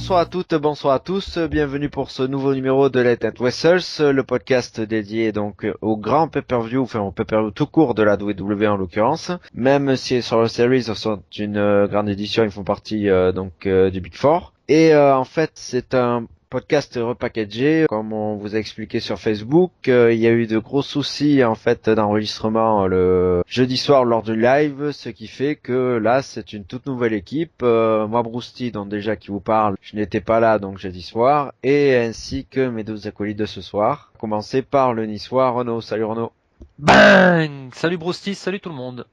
Bonsoir à toutes, bonsoir à tous, bienvenue pour ce nouveau numéro de Late Night Wrestlers, le podcast dédié donc au grand pay-per-view, enfin au pay-per-view tout court de la WWE en l'occurrence. Même si sur le Series sont une grande édition, ils font partie du Big Four. Et en fait, c'est un podcast repackagé, comme on vous a expliqué sur Facebook. Il y a eu de gros soucis en fait d'enregistrement le jeudi soir lors du live, ce qui fait que là c'est une toute nouvelle équipe. Moi Brousty, donc déjà qui vous parle, je n'étais pas là donc jeudi soir, et ainsi que mes deux acolytes de ce soir. Commencer par le niçois Renaud. Salut Renaud. Bang! Salut Brousty, salut tout le monde.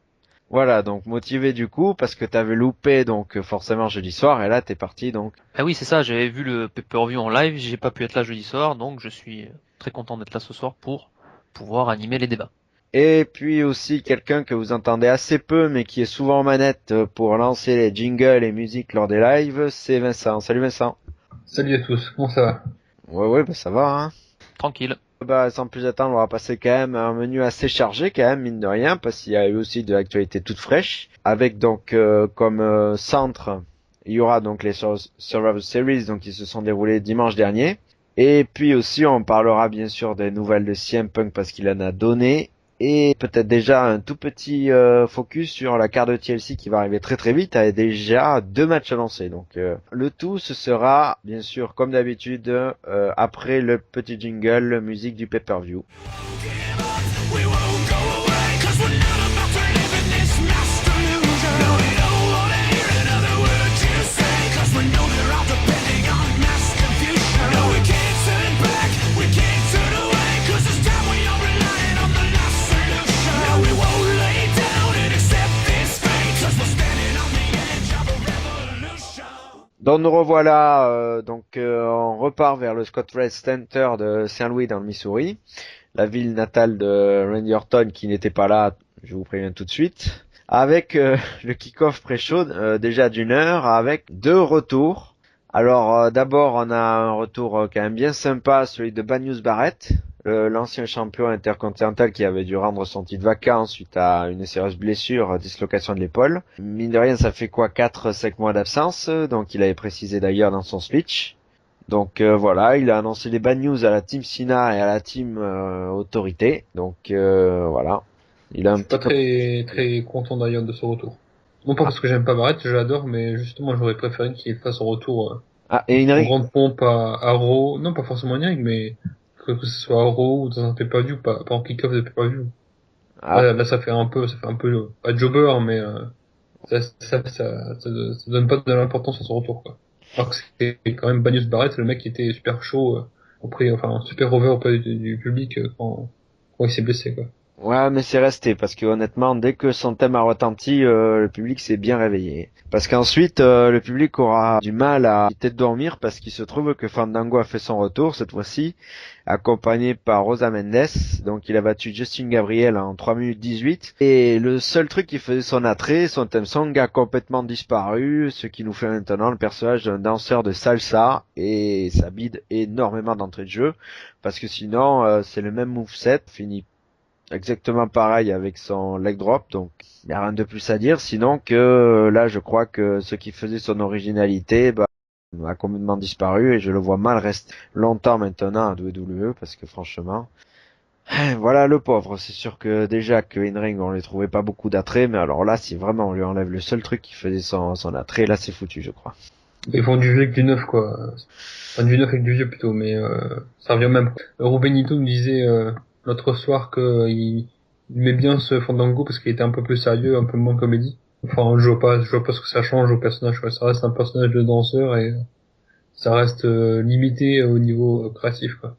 Voilà, donc motivé du coup parce que t'avais loupé donc forcément jeudi soir, et là t'es parti donc. Ah oui, c'est ça, j'avais vu le pay-per-view en live, j'ai pas pu être là jeudi soir, donc je suis très content d'être là ce soir pour pouvoir animer les débats. Et puis aussi quelqu'un que vous entendez assez peu mais qui est souvent en manette pour lancer les jingles et musiques lors des lives, c'est Vincent. Salut Vincent. Salut à tous, comment ça va? Ouais, bah ça va hein. Tranquille. Bah sans plus attendre, on va passer quand même à un menu assez chargé quand même, mine de rien, parce qu'il y a eu aussi de l'actualité toute fraîche, avec donc comme centre, il y aura donc les Survivor Series donc qui se sont déroulés dimanche dernier. Et puis aussi on parlera bien sûr des nouvelles de CM Punk parce qu'il en a donné. Et peut-être déjà un tout petit focus sur la carte de TLC qui va arriver très très vite, avec déjà 2 matchs annoncés. Donc le tout ce sera bien sûr comme d'habitude après le petit jingle musique du pay-per-view. Donc nous revoilà, on repart vers le Scott Red Center de Saint-Louis dans le Missouri, la ville natale de Randy Orton qui n'était pas là, je vous préviens tout de suite, avec le kick-off pré-show déjà d'1 heure avec 2 retours. Alors d'abord on a un retour quand même bien sympa, celui de Bad Barrett, l'ancien champion intercontinental qui avait dû rendre son titre vacant suite à une sérieuse blessure, dislocation de l'épaule. Mine de rien, ça fait quoi, 4-5 mois d'absence, donc il avait précisé d'ailleurs dans son speech. Donc voilà, il a annoncé des bad news à la team Sina et à la team Autorité. Donc voilà, il a Je un suis petit pas peu... très content d'ailleurs de ce retour. Non pas parce que j'aime pas Barrett, je l'adore, mais justement j'aurais préféré qu'il fasse son retour Ah, et une en règle. grande pompe à Raw, non pas forcément en Ring, mais que ce soit à Raw ou dans un pay-per-view, pas en kick-off de pay-per-view. Ah, Là ça fait un peu, pas jobber, mais ça donne pas de l'importance à son retour, quoi. Alors que c'est quand même Bad News Barrett, le mec qui était super chaud, super over auprès du public quand il s'est blessé, quoi. ouais, mais c'est resté parce que honnêtement, dès que son thème a retenti, le public s'est bien réveillé. Parce qu'ensuite, le public aura du mal à éviter de dormir parce qu'il se trouve que Fandango a fait son retour cette fois-ci, accompagné par Rosa Mendes. Donc il a battu Justin Gabriel en 3 minutes 18. Et le seul truc qui faisait son attrait, son theme song a complètement disparu, ce qui nous fait maintenant le personnage d'un danseur de salsa, et ça bide énormément d'entrée de jeu. Parce que sinon, c'est le même moveset, fini exactement pareil avec son leg drop, donc il n'y a rien de plus à dire, sinon que là je crois que ce qui faisait son originalité a complètement disparu, et je le vois mal rester longtemps maintenant à WWE parce que franchement, voilà le pauvre. C'est sûr que déjà que in-ring on lui trouvait pas beaucoup d'attrait, mais alors là si vraiment on lui enlève le seul truc qui faisait son attrait, là c'est foutu je crois. Ils font du vieux avec du neuf, quoi. Enfin, du neuf avec du vieux plutôt, mais ça revient au même. Rubenito me disait l'autre soir que il aimait bien ce Fandango parce qu'il était un peu plus sérieux, un peu moins comédie. Enfin, je vois pas ce que ça change au personnage, quoi. Ça reste un personnage de danseur et ça reste limité au niveau créatif, quoi.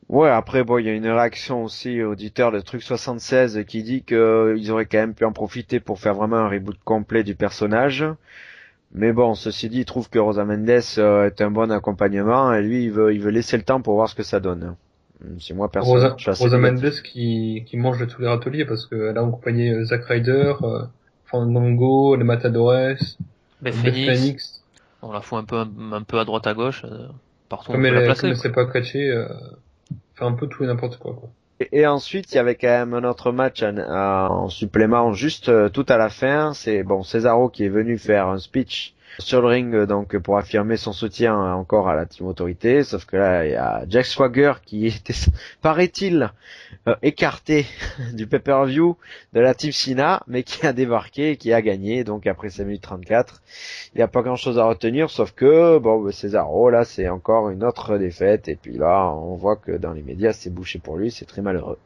Ouais, après, bon, il y a une réaction aussi auditeur de Truc 76 qui dit que ils auraient quand même pu en profiter pour faire vraiment un reboot complet du personnage. Mais bon, ceci dit, il trouve que Rosa Mendes est un bon accompagnement, et lui, il veut laisser le temps pour voir ce que ça donne. C'est moi personnellement, je suis assez Rosa négatif. Mendes qui mange de tous les râteliers parce qu'elle a accompagné Zack Ryder, Fandango, les Matadores, Ben Beth Phoenix, Phoenix. on la fout un peu à droite à gauche, partout on peut la Comme placer, elle quoi. sait pas catcher, fait un peu tout et n'importe quoi, quoi. Et ensuite, il y avait quand même un autre match en supplément, juste tout à la fin. C'est bon, Cesaro qui est venu faire un speech sur le ring donc pour affirmer son soutien encore à la Team Autorité, sauf que là il y a Jack Swagger qui était, paraît-il, écarté du pay-per-view de la Team Cena, mais qui a débarqué et qui a gagné, donc après 5 minutes 34. Il n'y a pas grand chose à retenir, sauf que, bon, Cesaro, là, c'est encore une autre défaite, et puis là, on voit que dans les médias, c'est bouché pour lui, c'est très malheureux.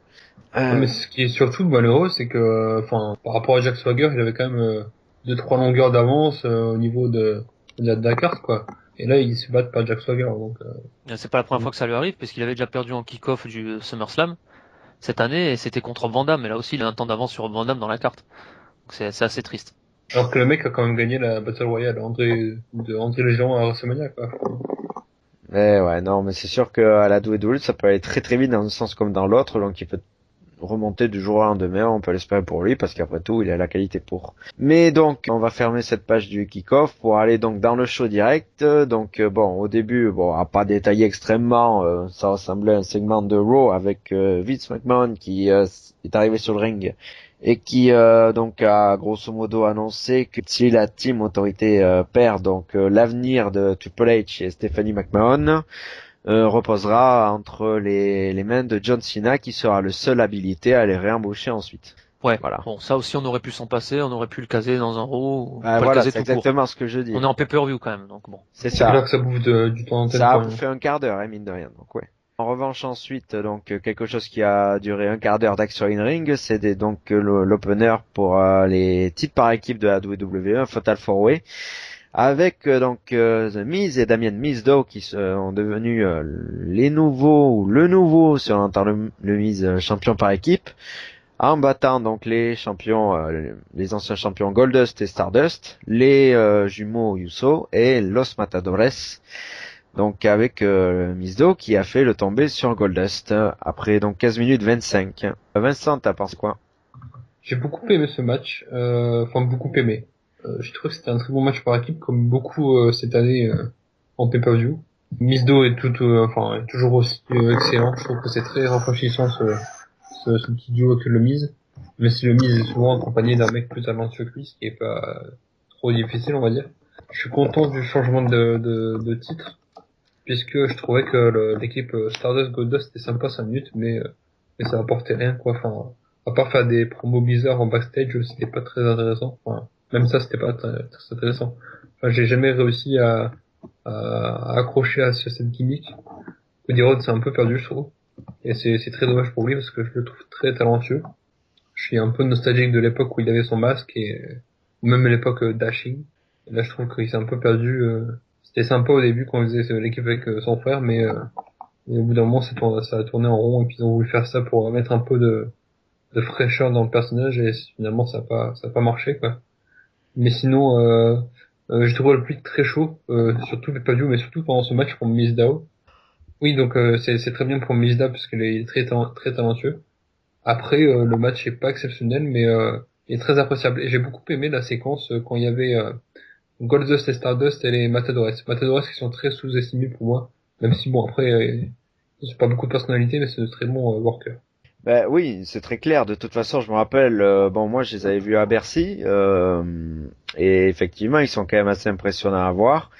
Mais ce qui est surtout malheureux, c'est que, enfin, par rapport à Jack Swagger, il avait quand même 2-3 longueurs d'avance au niveau de la carte, quoi. Et là, ils se battent par Jack Swagger, donc. C'est pas la première fois que ça lui arrive, puisqu'il avait déjà perdu en kick-off du SummerSlam cette année, et c'était contre Van Damme, mais là aussi, il a un temps d'avance sur Van Damme dans la carte. Donc c'est assez triste. Alors que le mec a quand même gagné la Battle Royale, André le Géant à WrestleMania, quoi. Mais ouais, non, mais c'est sûr qu'à la WWE, ça peut aller très très vite dans un sens comme dans l'autre, donc il peut remonter du jour au lendemain, on peut l'espérer pour lui, parce qu'après tout, il a la qualité pour. Mais donc, on va fermer cette page du kick-off pour aller donc dans le show direct. Donc bon, au début, bon, à pas détailler extrêmement, ça ressemblait à un segment de Raw avec Vince McMahon qui est arrivé sur le ring et qui donc a grosso modo annoncé que si la Team Autorité perd donc l'avenir de Triple H et Stephanie McMahon reposera entre les mains de John Cena, qui sera le seul habilité à les réembaucher ensuite. Ouais, voilà. Bon, ça aussi, on aurait pu s'en passer, on aurait pu le caser dans un Raw, Voilà, le caser c'est tout court. exactement ce que je dis. On est en pay-per-view quand même, donc bon. C'est C'est clair ça. que ça bouffe du temps d'antenne. Ça a bouffé un quart d'heure, mine de rien, donc ouais. En revanche, ensuite, donc quelque chose qui a duré un quart d'heure d'action in ring, c'est donc l'opener pour les titres par équipe de la WWE, un Fatal 4-Way, avec donc The Miz et Damien Mizdow qui sont devenus les nouveaux, ou le nouveau, si on entend le Miz, champion par équipe, en battant donc les champions, les anciens champions Goldust et Stardust, les jumeaux Uso et Los Matadores. Donc avec Mizdow qui a fait le tomber sur Goldust après donc 15 minutes 25. Vincent, t'as pensé quoi? J'ai beaucoup aimé ce match, enfin beaucoup aimé. Je trouve que c'était un très bon match par équipe, comme beaucoup cette année en pay-per-view. Mizdow est est toujours aussi excellent. Je trouve que c'est très rafraîchissant ce petit duo avec le Miz. Même si le Miz est souvent accompagné d'un mec plus talentueux que lui, ce qui est pas trop difficile, on va dire. Je suis content du changement de titre, puisque je trouvais que l'équipe Stardust Goldust était sympa 5 minutes, mais ça apportait rien, quoi. Enfin, à part faire des promos bizarres en backstage, c'était pas très intéressant. Enfin, même ça, c'était pas très intéressant. Enfin, j'ai jamais réussi à accrocher à cette gimmick. Cody Rhodes s'est un peu perdu, je trouve. Et c'est très dommage pour lui, parce que je le trouve très talentueux. Je suis un peu nostalgique de l'époque où il avait son masque, ou même l'époque Dashing. Et là, je trouve qu'il s'est un peu perdu. C'était sympa au début quand il faisait l'équipe avec son frère, mais au bout d'un moment, ça a tourné en rond, et puis ils ont voulu faire ça pour mettre un peu de fraîcheur dans le personnage, et finalement, ça a pas marché, quoi. Mais sinon, je trouve le public très chaud, surtout le pay-per-view, mais surtout pendant ce match pour Mizdow. Oui, donc c'est très bien pour Mizdow parce qu'il est très talentueux. Après, le match est pas exceptionnel, mais il est très appréciable. Et j'ai beaucoup aimé la séquence quand il y avait Goldust et Stardust et les Matadores. Matadores qui sont très sous-estimés pour moi, même si bon après, ils ont pas beaucoup de personnalité, mais c'est de très bons workers. Ben oui, c'est très clair. De toute façon, je me rappelle, bon, moi, je les avais vus à Bercy, et effectivement, ils sont quand même assez impressionnants à voir.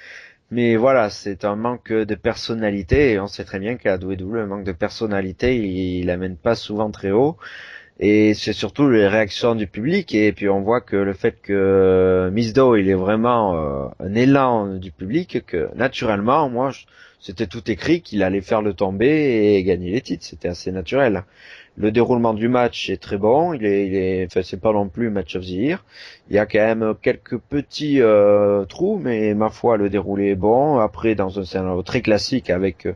Mais voilà, c'est un manque de personnalité, et on sait très bien qu'à WWE, un manque de personnalité, il amène pas souvent très haut. Et c'est surtout les réactions du public, et puis on voit que le fait que Mizdow, il est vraiment un élan du public, que naturellement, c'était tout écrit qu'il allait faire le tomber et gagner les titres. C'était assez naturel. Le déroulement du match est très bon. Enfin, c'est pas non plus match of the year. Il y a quand même quelques petits trous, mais ma foi, le déroulé est bon. Après, dans un scénario très classique avec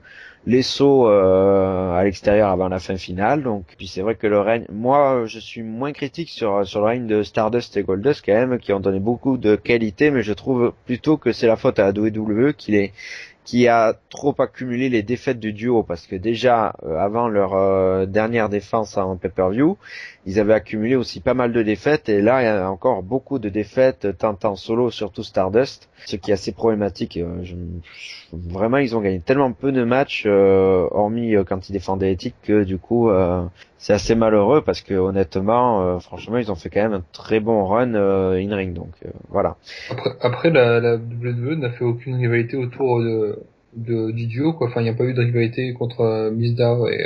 les sauts à l'extérieur avant la fin finale. Donc, puis c'est vrai que le règne, moi, je suis moins critique sur le règne de Stardust et Goldust quand même, qui ont donné beaucoup de qualité, mais je trouve plutôt que c'est la faute à la WWE qui a trop accumulé les défaites du duo, parce que déjà avant leur dernière défense en pay-per-view, ils avaient accumulé aussi pas mal de défaites, et là il y a encore beaucoup de défaites, tant en solo, surtout Stardust, ce qui est assez problématique. Vraiment, ils ont gagné tellement peu de matchs, hormis quand ils défendaient les titres, que du coup c'est assez malheureux parce que honnêtement, franchement, ils ont fait quand même un très bon run in-ring. Donc voilà. Après la WWE n'a fait aucune rivalité autour du duo, quoi. Enfin, il n'y a pas eu de rivalité contre Miz Dow et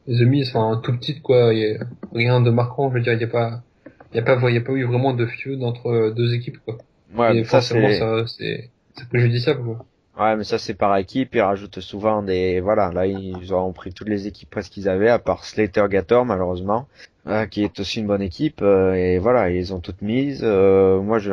The Miz, enfin, tout petit, quoi. Il y a rien de marquant, je veux dire, il y a pas eu vraiment de feud entre deux équipes, quoi. Ouais, Et mais ça forcément, c'est. ça, c'est préjudiciable, quoi. Ouais, mais ça c'est par équipe, ils rajoutent souvent des... Voilà, là ils ont pris toutes les équipes presque qu'ils avaient, à part Slater Gator malheureusement, qui est aussi une bonne équipe, et voilà, ils ont toutes mises, moi je...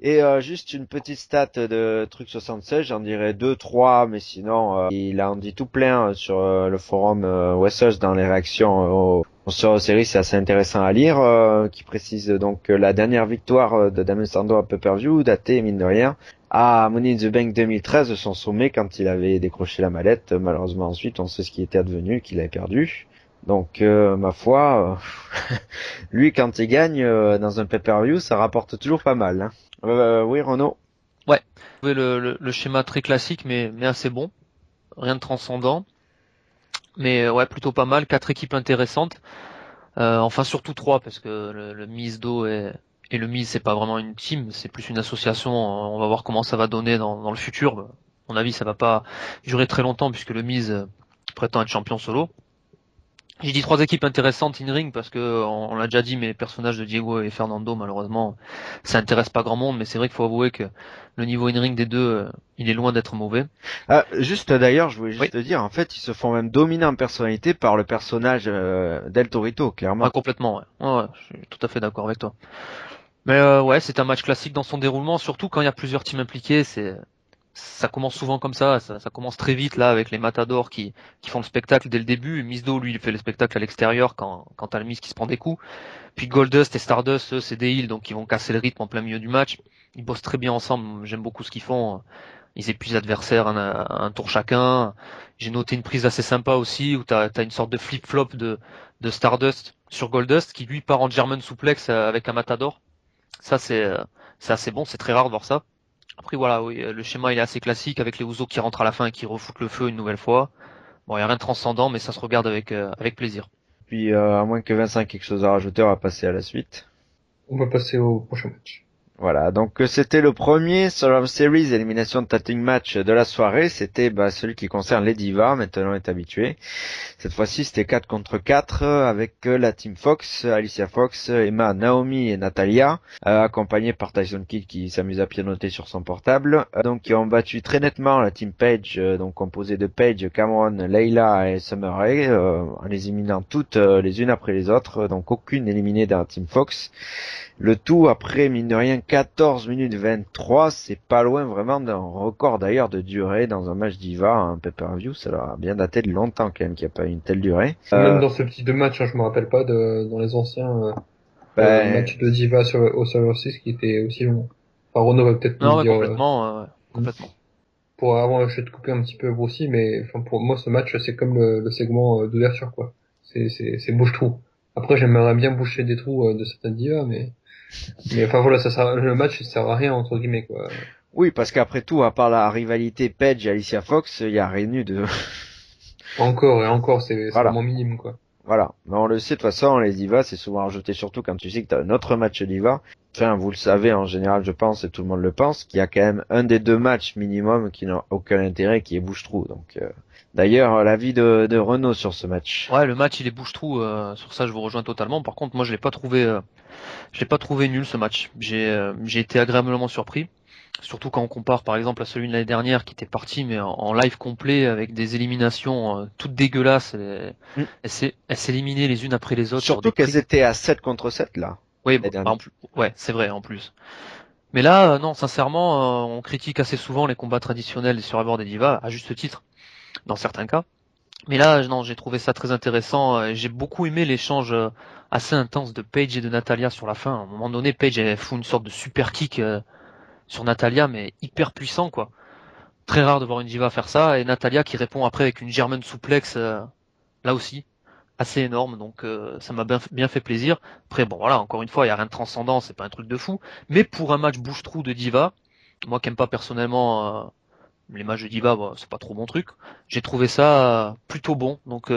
Et juste une petite stat de Truc 76, j'en dirais deux, trois, mais sinon il en dit tout plein sur le forum Wessex dans les réactions aux séries, c'est assez intéressant à lire, qui précise donc que la dernière victoire de Damien Sandow à pay-per-view, datée mine de rien, à Money in the Bank 2013, son sommet quand il avait décroché la mallette. Malheureusement ensuite, on sait ce qui était advenu, qu'il avait perdu. Donc ma foi, lui quand il gagne dans un pay-per-view, ça rapporte toujours pas mal. Hein. Oui, Renaud. Ouais, le schéma très classique, mais assez bon. Rien de transcendant. Mais ouais, plutôt pas mal. 4 équipes intéressantes. Enfin, surtout 3, parce que le Miz Do et le Miz, c'est pas vraiment une team, c'est plus une association. On va voir comment ça va donner dans le futur. À mon avis, ça va pas durer très longtemps, puisque le Miz prétend être champion solo. J'ai dit 3 équipes intéressantes in-ring parce que on l'a déjà dit, mais les personnages de Diego et Fernando, malheureusement, ça intéresse pas grand monde. Mais c'est vrai qu'il faut avouer que le niveau in-ring des deux, il est loin d'être mauvais. Ah, juste d'ailleurs, je voulais Oui, juste te dire, en fait, ils se font même dominer en personnalité par le personnage d'El Torito, clairement. ah, complètement. Ouais. Ouais, je suis tout à fait d'accord avec toi. Mais ouais, c'est un match classique dans son déroulement, surtout quand il y a plusieurs teams impliqués. Ça commence souvent comme ça commence très vite là avec les matadors qui font le spectacle dès le début. Misdo, lui, il fait le spectacle à l'extérieur quand t'as le Miz qui se prend des coups. Puis Goldust et Stardust, eux, c'est des heels, donc ils vont casser le rythme en plein milieu du match. Ils bossent très bien ensemble, j'aime beaucoup ce qu'ils font. Ils épuisent l'adversaire un tour chacun. J'ai noté une prise assez sympa aussi où t'as une sorte de flip-flop de Stardust sur Goldust qui lui part en German suplex avec un matador. Ça c'est assez bon, c'est très rare de voir ça. Après voilà, oui, le schéma il est assez classique avec les Usos qui rentrent à la fin et qui refoutent le feu une nouvelle fois. Bon, il y a rien de transcendant, mais ça se regarde avec plaisir. Puis, à moins que Vincent ait quelque chose à rajouter, on va passer à la suite. On va passer au prochain match. Voilà, donc c'était le premier Survivor Series élimination de Tattling Match de la soirée. C'était celui qui concerne les Divas, maintenant on est habitué. Cette fois-ci c'était 4 contre 4 avec la Team Fox, Alicia Fox, Emma, Naomi et Natalia, accompagnés par Tyson Kidd qui s'amuse à pianoter sur son portable. Donc qui ont battu très nettement la Team Page, donc composée de Page, Cameron, Layla et Summer Rae, en les éliminant toutes les unes après les autres, donc aucune éliminée dans la Team Fox. Le tout après, mine de rien, 14 minutes 23, c'est pas loin vraiment d'un record d'ailleurs de durée dans un match diva, un pay-per-view, ça leur a bien daté de longtemps quand même qu'il n'y a pas eu une telle durée. Même dans ce petit de match, hein, je me rappelle pas dans les anciens Ben, matchs de Diva au Survivor 6 qui étaient aussi longs. Enfin, Renaud va peut-être nous Non, le ouais, dire. complètement, complètement. Pour avant, je vais te couper un petit peu aussi, mais enfin pour moi ce match c'est comme le segment d'ouverture, quoi. C'est bouche-trou. Après j'aimerais bien boucher des trous de certaines divas, mais enfin voilà, le match il sert à rien entre guillemets, quoi. oui, parce qu'après tout, à part la rivalité Page et Alicia Fox, il y a rien eu de... Encore et encore, c'est Voilà. vraiment minime, quoi. Voilà. Mais on le sait de toute façon, les divas, c'est souvent rajouté surtout quand tu sais que tu as un autre match diva. Enfin, vous le savez en général, je pense, et tout le monde le pense, qu'il y a quand même un des deux matchs minimum qui n'a aucun intérêt, qui est bouche-trou. Donc, d'ailleurs, l'avis de Renaud sur ce match. Ouais, le match il est bouche-trou, sur ça je vous rejoins totalement. Par contre, moi je l'ai pas trouvé nul ce match. J'ai été agréablement surpris. Surtout quand on compare par exemple à celui de l'année dernière qui était parti mais en live complet avec des éliminations toutes dégueulasses. Mm. Elles s'éliminaient les unes après les autres sur Surtout des qu'elles prises. étaient à 7 contre 7 là, Oui, les dernières. ouais, c'est vrai en plus. Mais là, non, sincèrement, on critique assez souvent les combats traditionnels des Survivor des Divas, à juste titre, dans certains cas. Mais là, non, j'ai trouvé ça très intéressant. J'ai beaucoup aimé l'échange assez intense de Paige et de Natalia sur la fin. À un moment donné, Paige elle fout une sorte de super kick sur Natalia, mais hyper puissant, quoi. Très rare de voir une diva faire ça. Et Natalia qui répond après avec une German suplex, là aussi, assez énorme. Donc ça m'a bien fait plaisir. Après, bon voilà, encore une fois, il y a rien de transcendant, c'est pas un truc de fou. Mais pour un match bouche-trou de diva, moi qui aime pas personnellement les matchs de diva, bon, c'est pas trop mon truc. J'ai trouvé ça plutôt bon. Donc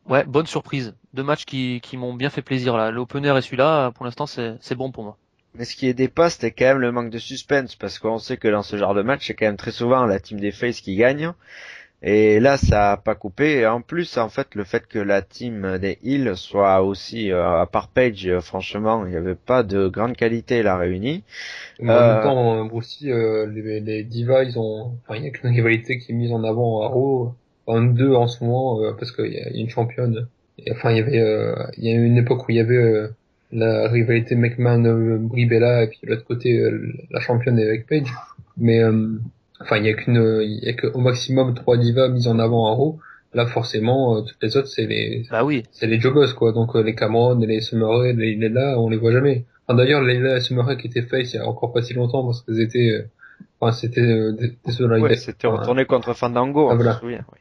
Ouais, bonne surprise. 2 matchs qui m'ont bien fait plaisir là. L'opener et celui-là, pour l'instant, c'est bon pour moi. Mais ce qui aidait pas, c'était quand même le manque de suspense, parce qu'on sait que dans ce genre de match, c'est quand même très souvent la team des faces qui gagne. Et là, ça a pas coupé. Et en plus, en fait, le fait que la team des Heels soit aussi, à part Page, franchement, il n'y avait pas de grande qualité la réunie. Mais en même temps, aussi, les divas, enfin, il y a qu'une rivalité qui est mise en avant à Raw, enfin, deux en ce moment, parce qu'il y a une championne. Et, enfin, il y a eu une époque où il y avait la rivalité McMahon-Brie Bella, et puis de l'autre côté, la championne avec Paige. Mais, enfin, il y a que au maximum 3 divas mises en avant à Raw. Là, forcément, toutes les autres, Bah oui. c'est les joggers, quoi. Donc, les Cameron, les Summer Rae, les Layla, on les voit jamais. Enfin, d'ailleurs, Layla et Summer Rae qui étaient face il y a encore pas si longtemps parce qu'elles étaient, enfin, c'était des Ouais, solidarités. c'était Enfin, retourné contre Fandango, ah, on se voilà. souvient. Oui.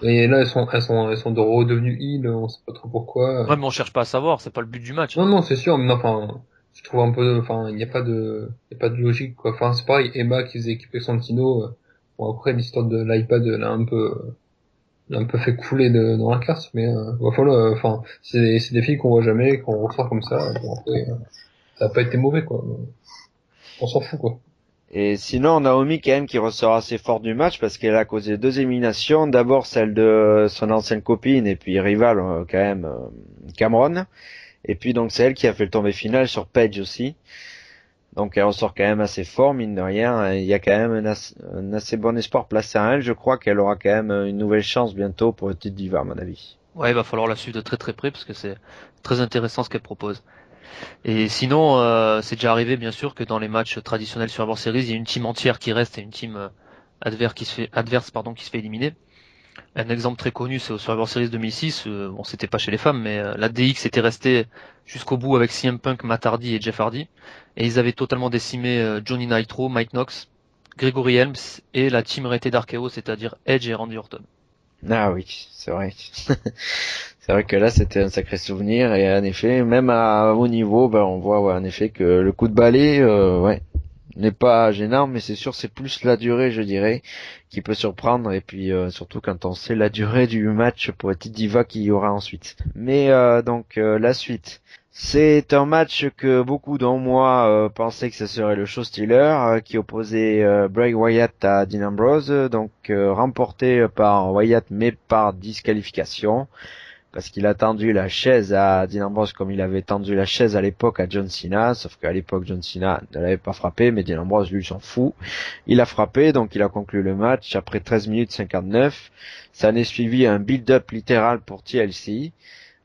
Et là, elles sont de redevenues heal, on sait pas trop pourquoi. Ouais, mais on cherche pas à savoir, c'est pas le but du match. Non, non, c'est sûr, mais non, enfin, je trouve un peu, enfin, il y a pas de logique, quoi. Enfin, c'est pareil, Emma qui faisait équiper Santino, bon, après, l'histoire de l'iPad, l'a un peu fait couler dans la classe, mais, voilà, enfin, c'est des filles qu'on voit jamais, qu'on ressort comme ça, bon, après, ça a pas été mauvais, quoi. On s'en fout, quoi. Et sinon, Naomi quand même qui ressort assez fort du match parce qu'elle a causé 2 éliminations. D'abord celle de son ancienne copine et puis rivale quand même Cameron. Et puis donc c'est elle qui a fait le tombé final sur Paige aussi. Donc elle ressort quand même assez fort, mine de rien. Il y a quand même un assez bon espoir placé en elle. Je crois qu'elle aura quand même une nouvelle chance bientôt pour le titre diva à mon avis. Ouais, il va falloir la suivre de très très près parce que c'est très intéressant ce qu'elle propose. Et sinon, c'est déjà arrivé bien sûr que dans les matchs traditionnels sur Survivor Series, il y a une team entière qui reste et une team adverse qui se fait éliminer. Un exemple très connu, c'est au Survivor Series 2006. Bon, c'était pas chez les femmes, mais la DX était restée jusqu'au bout avec CM Punk, Matt Hardy et Jeff Hardy, et ils avaient totalement décimé Johnny Nitro, Mike Knox, Gregory Helms et la team Rated RKO, c'est-à-dire Edge et Randy Orton. Ah oui, c'est vrai. C'est vrai que là c'était un sacré souvenir et en effet, même à haut niveau, ben, on voit ouais, en effet que le coup de balai, ouais, n'est pas gênant, mais c'est sûr c'est plus la durée, je dirais, qui peut surprendre et puis surtout quand on sait la durée du match pour les petites divas qu'il y aura ensuite. Mais donc la suite. C'est un match que beaucoup dont moi pensaient que ce serait le show stealer qui opposait Bray Wyatt à Dean Ambrose, donc remporté par Wyatt mais par disqualification parce qu'il a tendu la chaise à Dean Ambrose comme il avait tendu la chaise à l'époque à John Cena, sauf qu'à l'époque John Cena ne l'avait pas frappé, mais Dean Ambrose lui s'en fout. Il a frappé, donc il a conclu le match après 13 minutes 59. Ça en est suivi un build-up littéral pour TLC.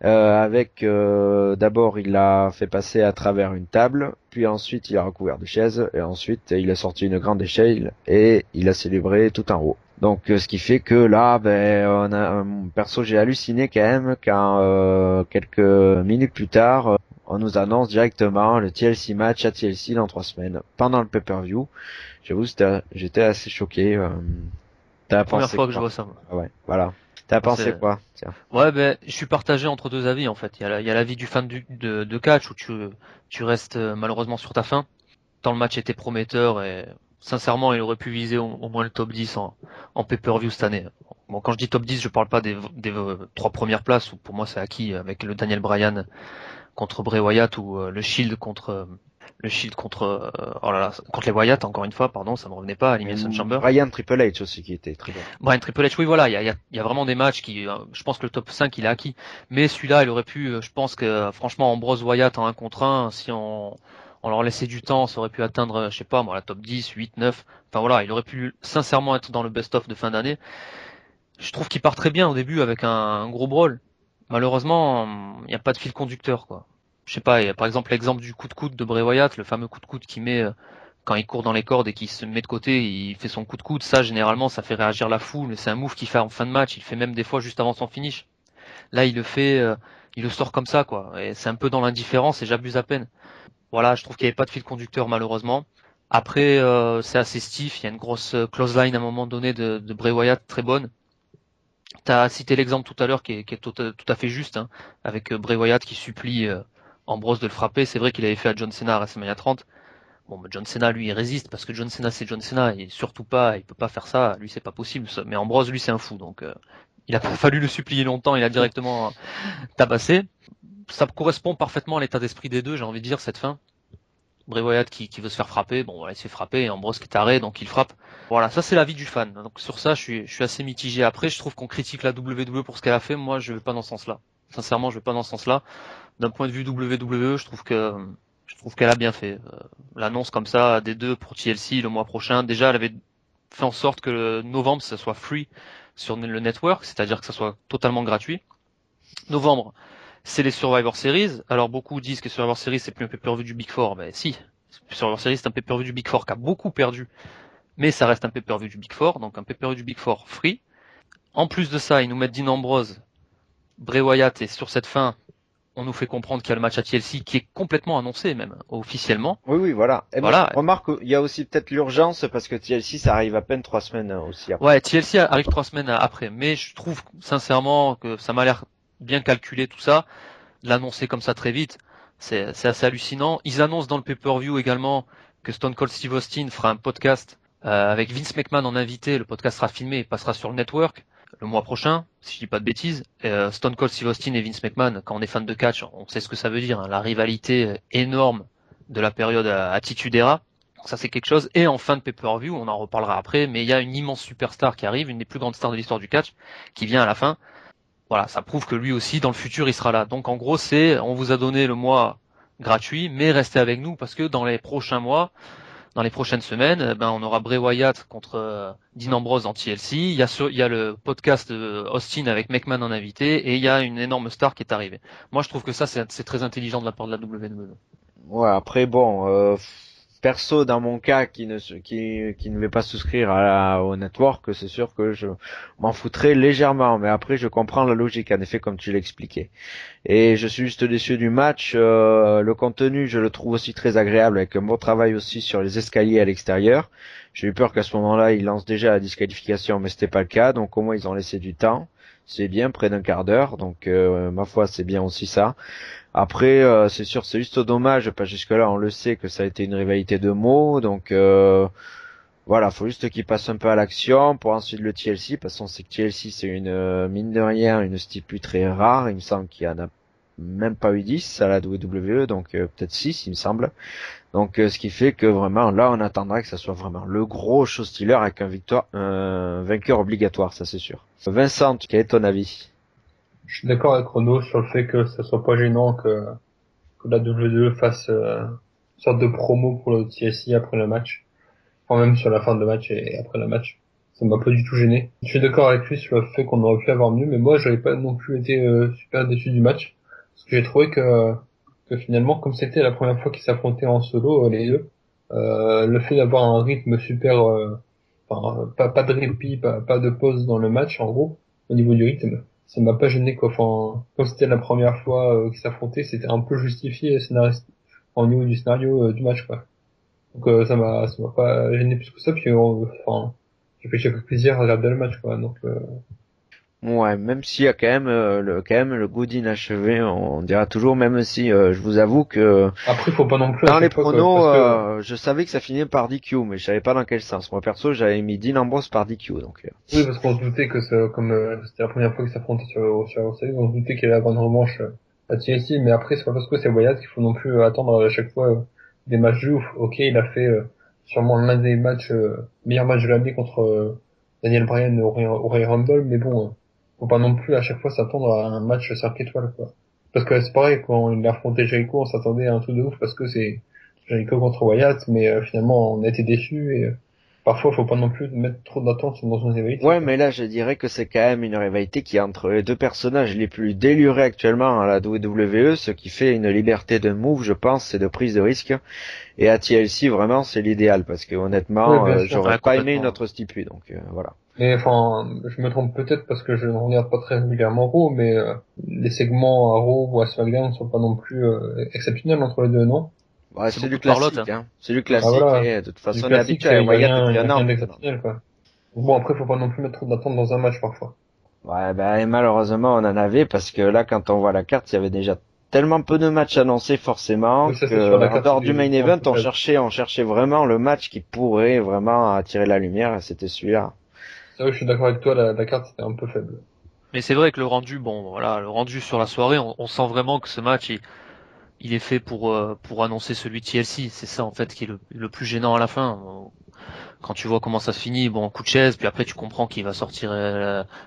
Avec d'abord il l'a fait passer à travers une table, puis ensuite il a recouvert de chaises, et ensuite il a sorti une grande échelle et il a célébré tout en haut. Donc ce qui fait que là, ben, perso j'ai halluciné quand même quand quelques minutes plus tard, on nous annonce directement le TLC match à TLC dans 3 semaines, pendant le pay-per-view. J'avoue j'étais assez choqué. T'as Première pensé fois que je quoi? vois ça. Moi. Ah ouais, voilà. T'as Moi, pensé quoi? Tiens. ouais, ben, je suis partagé entre deux avis en fait. Il y a l'avis du fan de catch où tu restes malheureusement sur ta faim. Tant le match était prometteur et sincèrement, il aurait pu viser au moins le top 10 en pay-per-view cette année. Bon, quand je dis top 10, je parle pas des 3 premières places où pour moi c'est acquis avec le Daniel Bryan contre Bray Wyatt ou le Shield contre oh là là, contre les Wyatt encore une fois, pardon, ça me revenait pas, Elimination Chamber. Brian Triple H aussi qui était très bon. Brian Triple H, oui voilà, il y a vraiment des matchs qui, je pense que le top 5 il est acquis, mais celui-là il aurait pu, je pense que franchement Ambrose Wyatt en 1 contre 1, si on leur laissait du temps, ça aurait pu atteindre, je sais pas moi, la top 10, 8, 9, enfin voilà, il aurait pu sincèrement être dans le best-of de fin d'année. Je trouve qu'il part très bien au début avec un gros brawl. Malheureusement, il n'y a pas de fil conducteur quoi. Je sais pas, il y a par exemple l'exemple du coup de coude de Bray Wyatt, le fameux coup de coude qu'il met quand il court dans les cordes et qu'il se met de côté, il fait son coup de coude, ça généralement ça fait réagir la foule, c'est un move qu'il fait en fin de match, il le fait même des fois juste avant son finish. Là il le fait, il le sort comme ça quoi, et c'est un peu dans l'indifférence et j'abuse à peine. Voilà, je trouve qu'il n'y avait pas de fil conducteur malheureusement. Après c'est assez stiff, il y a une grosse close line à un moment donné de Bray Wyatt très bonne. T'as cité l'exemple tout à l'heure qui est tout à fait juste, hein, avec Bray Wyatt qui supplie Ambrose de le frapper. C'est vrai qu'il avait fait à John Cena à WrestleMania 30. Bon, mais John Cena, lui, il résiste parce que John Cena, c'est John Cena. Et surtout pas, il peut pas faire ça. Lui, c'est pas possible. Ça. Mais Ambrose, lui, c'est un fou. Donc, il a pas fallu le supplier longtemps, il a directement tabassé. Ça correspond parfaitement à l'état d'esprit des deux, j'ai envie de dire, cette fin. Bray Wyatt qui veut se faire frapper, bon voilà, il se fait frapper, et Ambrose qui est taré, donc il frappe. Voilà, ça c'est l'avis du fan. Donc sur ça, je suis assez mitigé. Après, je trouve qu'on critique la WWE pour ce qu'elle a fait. Moi, je vais pas dans ce sens-là. Sincèrement, je vais pas dans ce sens-là. D'un point de vue WWE, je trouve qu'elle a bien fait. L'annonce comme ça des deux pour TLC le mois prochain. Déjà, elle avait fait en sorte que le novembre, ça soit free sur le network, c'est-à-dire que ça soit totalement gratuit. Novembre, c'est les Survivor Series. Alors beaucoup disent que Survivor Series c'est plus un pay-per-view du Big Four. Ben si, Survivor Series c'est un pay-per-view du Big Four qui a beaucoup perdu, mais ça reste un pay-per-view du Big Four, donc un pay-per-view du Big Four free. En plus de ça, ils nous mettent Dean Ambrose, Bray Wyatt, et sur cette fin, on nous fait comprendre qu'il y a le match à TLC qui est complètement annoncé même, officiellement. Oui, voilà. Et Voilà. moi, remarque, il y a aussi peut-être l'urgence parce que TLC, ça arrive à peine 3 semaines aussi après. Ouais, TLC arrive 3 semaines après, mais je trouve sincèrement que ça m'a l'air bien calculé tout ça. L'annoncer comme ça très vite, c'est assez hallucinant. Ils annoncent dans le pay-per-view également que Stone Cold Steve Austin fera un podcast avec Vince McMahon en invité. Le podcast sera filmé et passera sur le network le mois prochain, si je dis pas de bêtises. Stone Cold Steve Austin et Vince McMahon, quand on est fan de catch, on sait ce que ça veut dire, hein, la rivalité énorme de la période Attitude Era. Donc ça c'est quelque chose. Et en fin de pay-per-view, on en reparlera après, mais il y a une immense superstar qui arrive, une des plus grandes stars de l'histoire du catch, qui vient à la fin. Voilà, ça prouve que lui aussi, dans le futur, il sera là. Donc en gros, on vous a donné le mois gratuit, mais restez avec nous parce que dans les prochains mois, dans les prochaines semaines, on aura Bray Wyatt contre Dean Ambrose en TLC. Il y a le podcast Austin avec McMahon en invité et il y a une énorme star qui est arrivée. Moi, je trouve que ça, c'est très intelligent de la part de la WWE. Ouais, après bon, perso dans mon cas qui ne vais pas souscrire au network, c'est sûr que je m'en foutrais légèrement, mais après je comprends la logique en effet comme tu l'expliquais. Et je suis juste déçu du match. Le contenu, je le trouve aussi très agréable avec un bon travail aussi sur les escaliers à l'extérieur. J'ai eu peur qu'à ce moment-là ils lancent déjà la disqualification, mais c'était pas le cas, donc au moins ils ont laissé du temps. C'est bien, près d'un quart d'heure, donc ma foi c'est bien aussi ça. Après, c'est sûr, c'est juste dommage, pas jusque-là, on le sait que ça a été une rivalité de mots, donc voilà, faut juste qu'il passe un peu à l'action pour ensuite le TLC, parce qu'on sait que TLC c'est une mine de rien, une stipu très rare, il me semble qu'il y en a même pas eu 10 à la WWE, donc peut-être 6 il me semble. Donc ce qui fait que vraiment là on attendra que ça soit vraiment le gros show stealer avec un vainqueur obligatoire, ça c'est sûr. Vincent, quel est ton avis? Je suis d'accord avec Renaud sur le fait que ça soit pas gênant que la WWE fasse une sorte de promo pour le TLC après le match. Enfin, même sur la fin de match et après le match. Ça m'a pas du tout gêné. Je suis d'accord avec lui sur le fait qu'on aurait pu avoir mieux, mais moi j'avais pas non plus été super déçu du match. Parce que j'ai trouvé que finalement, comme c'était la première fois qu'ils s'affrontaient en solo, les deux, le fait d'avoir un rythme super, enfin, pas de répit, pas de pause dans le match, en gros, au niveau du rythme, ça m'a pas gêné, quoi. Enfin, comme c'était la première fois qu'ils s'affrontaient, c'était un peu justifié au niveau du scénario du match, quoi. Donc ça m'a pas gêné plus que ça, puis enfin, j'ai fait plaisir à regarder le match, quoi. Donc Ouais, même s'il y a quand même le goût d'inachevé, on dira toujours, même si je vous avoue que après, faut pas non plus à dans les chaque fois, pronos, parce que je savais que ça finissait par DQ, mais je savais pas dans quel sens. Moi perso, j'avais mis Dean Ambrose par DQ, donc. oui, parce qu'on se doutait que comme c'était la première fois qu'ils s'affrontaient sur la série, on se doutait qu'il allait avoir une revanche à TLC, mais après c'est pas parce que c'est Wyatt qu'il faut non plus attendre à chaque fois des matchs de ouf. Ok, il a fait sûrement l'un des matchs meilleurs matchs de l'année contre Daniel Bryan au Royal Rumble, mais bon, faut pas non plus à chaque fois s'attendre à un match 5 étoiles, quoi. Parce que c'est pareil, quand il a affronté Jericho, on s'attendait à un truc de ouf parce que c'est Jericho contre Wyatt, mais finalement on a été déçus et parfois faut pas non plus mettre trop d'attente dans une rivalité. Ouais, mais là, je dirais que c'est quand même une rivalité qui est entre les deux personnages les plus délurés actuellement à la WWE, ce qui fait une liberté de move, je pense, et de prise de risque. Et à TLC, vraiment, c'est l'idéal, parce que honnêtement, Ouais, bien sûr. j'aurais Ouais, pas aimé complètement. une autre stipu, donc voilà. Mais enfin, je me trompe peut-être parce que je ne regarde pas très régulièrement Raw, mais les segments à Raw ou à SmackDown ne sont pas non plus exceptionnels entre les deux, non? Ouais, C'est c'est du beaucoup de parlotte, classique, hein. C'est du Ah classique, voilà, et de toute du façon, on est classique, habitué à il y a Wyatt rien, depuis il y un a an rien maintenant. d'exceptionnel, quoi. Bon, après, faut pas non plus mettre trop d'attente dans un match parfois. Ouais, et malheureusement, on en avait, parce que là, quand on voit la carte, il y avait déjà tellement peu de matchs annoncés, forcément, Oui, ça c'est sur que, la en carte, dehors du main c'est un event, peu faible. on cherchait vraiment le match qui pourrait vraiment attirer la lumière, et c'était celui-là. C'est vrai que je suis d'accord avec toi, la carte c'était un peu faible. Mais c'est vrai que le rendu, bon, voilà, le rendu sur la soirée, on sent vraiment que ce match, il est fait pour annoncer celui de TLC. C'est ça, en fait, qui est le plus gênant à la fin. Quand tu vois comment ça se finit, bon, coup de chaise, puis après tu comprends qu'il va sortir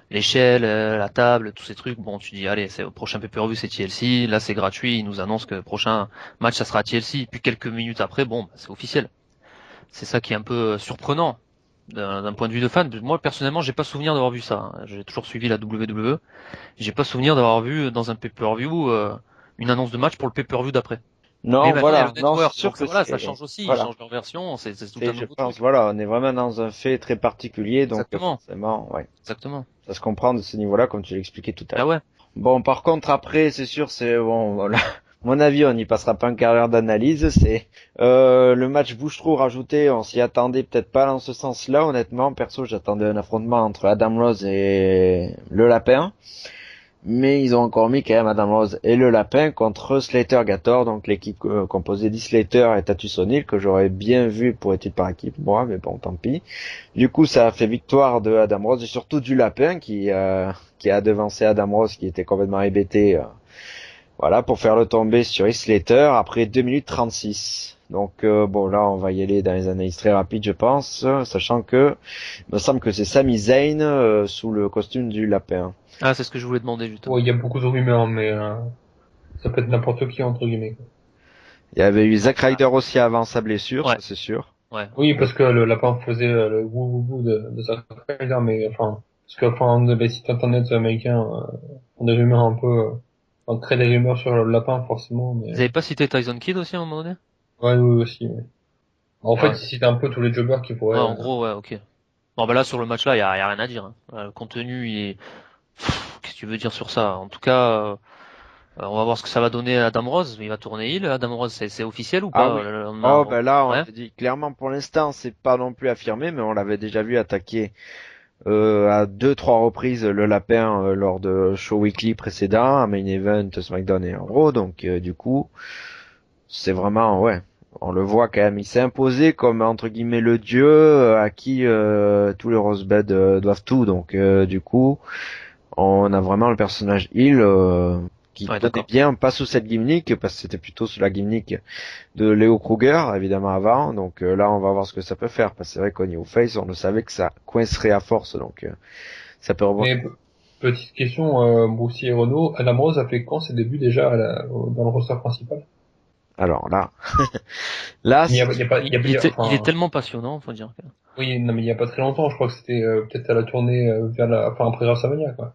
l'échelle, la table, tous ces trucs. Bon, tu dis, allez, c'est au prochain pay-per-view, c'est TLC. Là, c'est gratuit. Il nous annonce que le prochain match, ça sera TLC. Puis quelques minutes après, bon, bah, c'est officiel. C'est ça qui est un peu surprenant d'un point de vue de fan. Moi, personnellement, j'ai pas souvenir d'avoir vu ça, hein. J'ai toujours suivi la WWE. J'ai pas souvenir d'avoir vu dans un pay-per-view une annonce de match pour le pay-per-view d'après. Mais Non, maintenant, il y a voilà, le non, c'est network, sûr donc que voilà, ça c'est, change aussi. Ils voilà. changent leur version, c'est tout C'est, un je nouveau pense, truc. voilà, on est vraiment dans un fait très particulier, donc Exactement, forcément, ouais, exactement. ça se comprend de ce niveau-là, comme tu l'expliquais tout à Ah l'heure. ouais. Bon, par contre, après, c'est sûr, c'est bon, voilà. Mon avis, on n'y passera pas une carrière d'analyse. C'est le match Bouche-Trou rajouté, on s'y attendait peut-être pas dans ce sens-là. Honnêtement, perso, j'attendais un affrontement entre Adam Rose et le Lapin. Mais ils ont encore mis quand même Adam Rose et le Lapin contre Slater Gator, donc l'équipe composée d'E-Slater et Tatus O'Neil, que j'aurais bien vu pour étude par équipe, moi, mais bon, tant pis. Du coup, ça a fait victoire de Adam Rose et surtout du Lapin qui a devancé Adam Rose qui était complètement hébété, voilà, pour faire le tomber sur Slater après 2 minutes 36. Donc bon, là, on va y aller dans les analyses très rapides, je pense, sachant que il me semble que c'est Sami Zayn sous le costume du Lapin. Ah, c'est ce que je voulais demander justement. Ouais, il y a beaucoup de rumeurs, mais ça peut être n'importe qui, entre guillemets, quoi. Il y avait eu Ah, Zack Ryder aussi avant sa blessure, ouais, ça c'est sûr. ouais. Oui, parce que le lapin faisait le wou wou wou de Zack Ryder, mais enfin, parce que enfin, les sites internet américains ont des rumeurs un peu, enfin, créent des rumeurs sur le lapin, forcément, mais Ils avaient pas cité Tyson Kidd aussi à un moment donné? ouais, oui, aussi, ouais. En fait, Ouais. ils citent un peu tous les jobbers qui Ouais, pourraient, en gros, ouais, ok. Bon, bah là, sur le match là, y a rien à dire, hein. Le contenu, il est... Qu'est-ce que tu veux dire sur ça? En tout cas, on va voir ce que ça va donner à Adam Rose. Il va tourner heel. Adam Rose, c'est officiel ou Ah pas oui. le lendemain? Oh ben là, on Ouais. te dit clairement pour l'instant, c'est pas non plus affirmé, mais on l'avait déjà vu attaquer à deux trois reprises le Lapin lors de show weekly précédents, à Main Event, SmackDown et en Raw, donc du coup, c'est vraiment ouais. On le voit quand même, il s'est imposé comme entre guillemets le dieu à qui tous les Rosebud doivent tout. Donc du coup, on a vraiment le personnage heel qui Ouais, tenait d'accord. bien, pas sous cette gimmick, parce que c'était plutôt sous la gimmick de Leo Kruger, évidemment avant. Donc là, on va voir ce que ça peut faire, parce que c'est vrai qu'au niveau face, on le savait que ça coincerait à force, donc ça peut rebondir. mais petite question, Bruce et Renault, Adam Rose a fait quand ses débuts déjà dans le roster principal? Alors là, là, Mais c'est il y a pas, Il est enfin, tellement passionnant, faut dire. oui, non, mais il y a pas très longtemps, je crois que c'était peut-être à la tournée vers enfin après WrestleMania, quoi.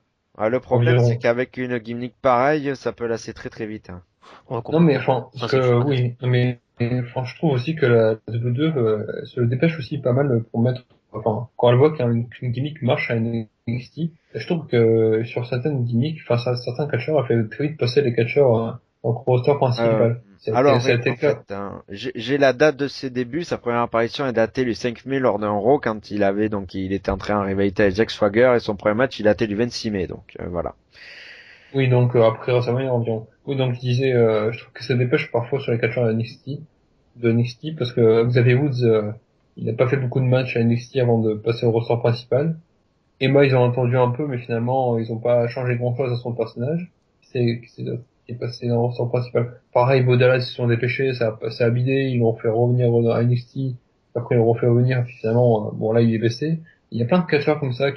le problème, c'est Environ. qu'avec une gimmick pareille, ça peut lasser très très vite, hein. Ouais, Non, mais complètement. enfin, parce Ça, c'est que sûr et net. oui, non, mais enfin, je trouve aussi que la W2 se dépêche aussi pas mal pour mettre, enfin, quand elle voit qu'une gimmick marche à NXT, je trouve que sur certaines gimmicks, enfin, certains catcheurs, elle fait très vite passer les catcheurs en roster Euh, principal. alors Ça a oui, été en le cas. fait, hein, j'ai la date de ses débuts. Sa première apparition est datée du 5 mai lors d'un Raw quand il avait donc il était entré en rivalité avec Jack Swagger et son premier match il datait du 26 mai. Donc voilà. Oui, donc après WrestleMania environ. Oui, donc je disais, je trouve que ça dépêche parfois sur les catcheurs de NXT, parce que Xavier Woods, il n'a pas fait beaucoup de matchs à NXT avant de passer au roster principal. Emma, ils ont entendu un peu, mais finalement, ils ont pas changé grand-chose à son personnage. Qui est passé dans le roster principal. Pareil, Bo Dallas, ils se sont dépêchés, ça a bidé, ils l'ont fait revenir à NXT. Après, ils l'ont refait revenir, puis finalement, bon, là, il est blessé. Il y a plein de catcheurs comme ça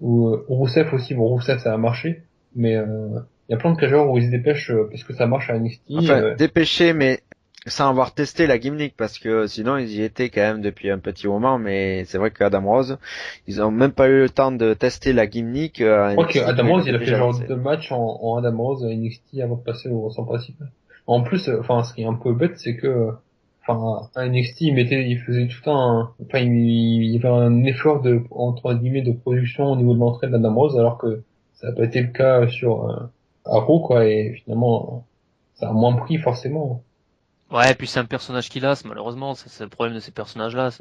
ou Rousseff aussi, bon, Rousseff, ça a marché, mais, il y a plein de catcheurs où ils se dépêchent, parce que ça marche à NXT, Enfin, dépêché, mais sans avoir testé la gimmick, parce que sinon ils y étaient quand même depuis un petit moment, mais c'est vrai qu'Adam Rose, ils ont même pas eu le temps de tester la gimmick à je crois que NXT Adam quand il Rose, avait il a fait déjà genre lancé. 2 matchs en Adam Rose à NXT avant de passer au roster principal. En plus, enfin, ce qui est un peu bête, c'est que, enfin, à NXT, il faisait tout enfin, il y avait un effort entre guillemets, de production au niveau de l'entrée d'Adam Rose, alors que ça n'a pas été le cas à Raw, quoi, et finalement, ça a moins pris, forcément. Ouais, et puis c'est un personnage qui lasse, malheureusement. C'est le problème de ces personnages-là.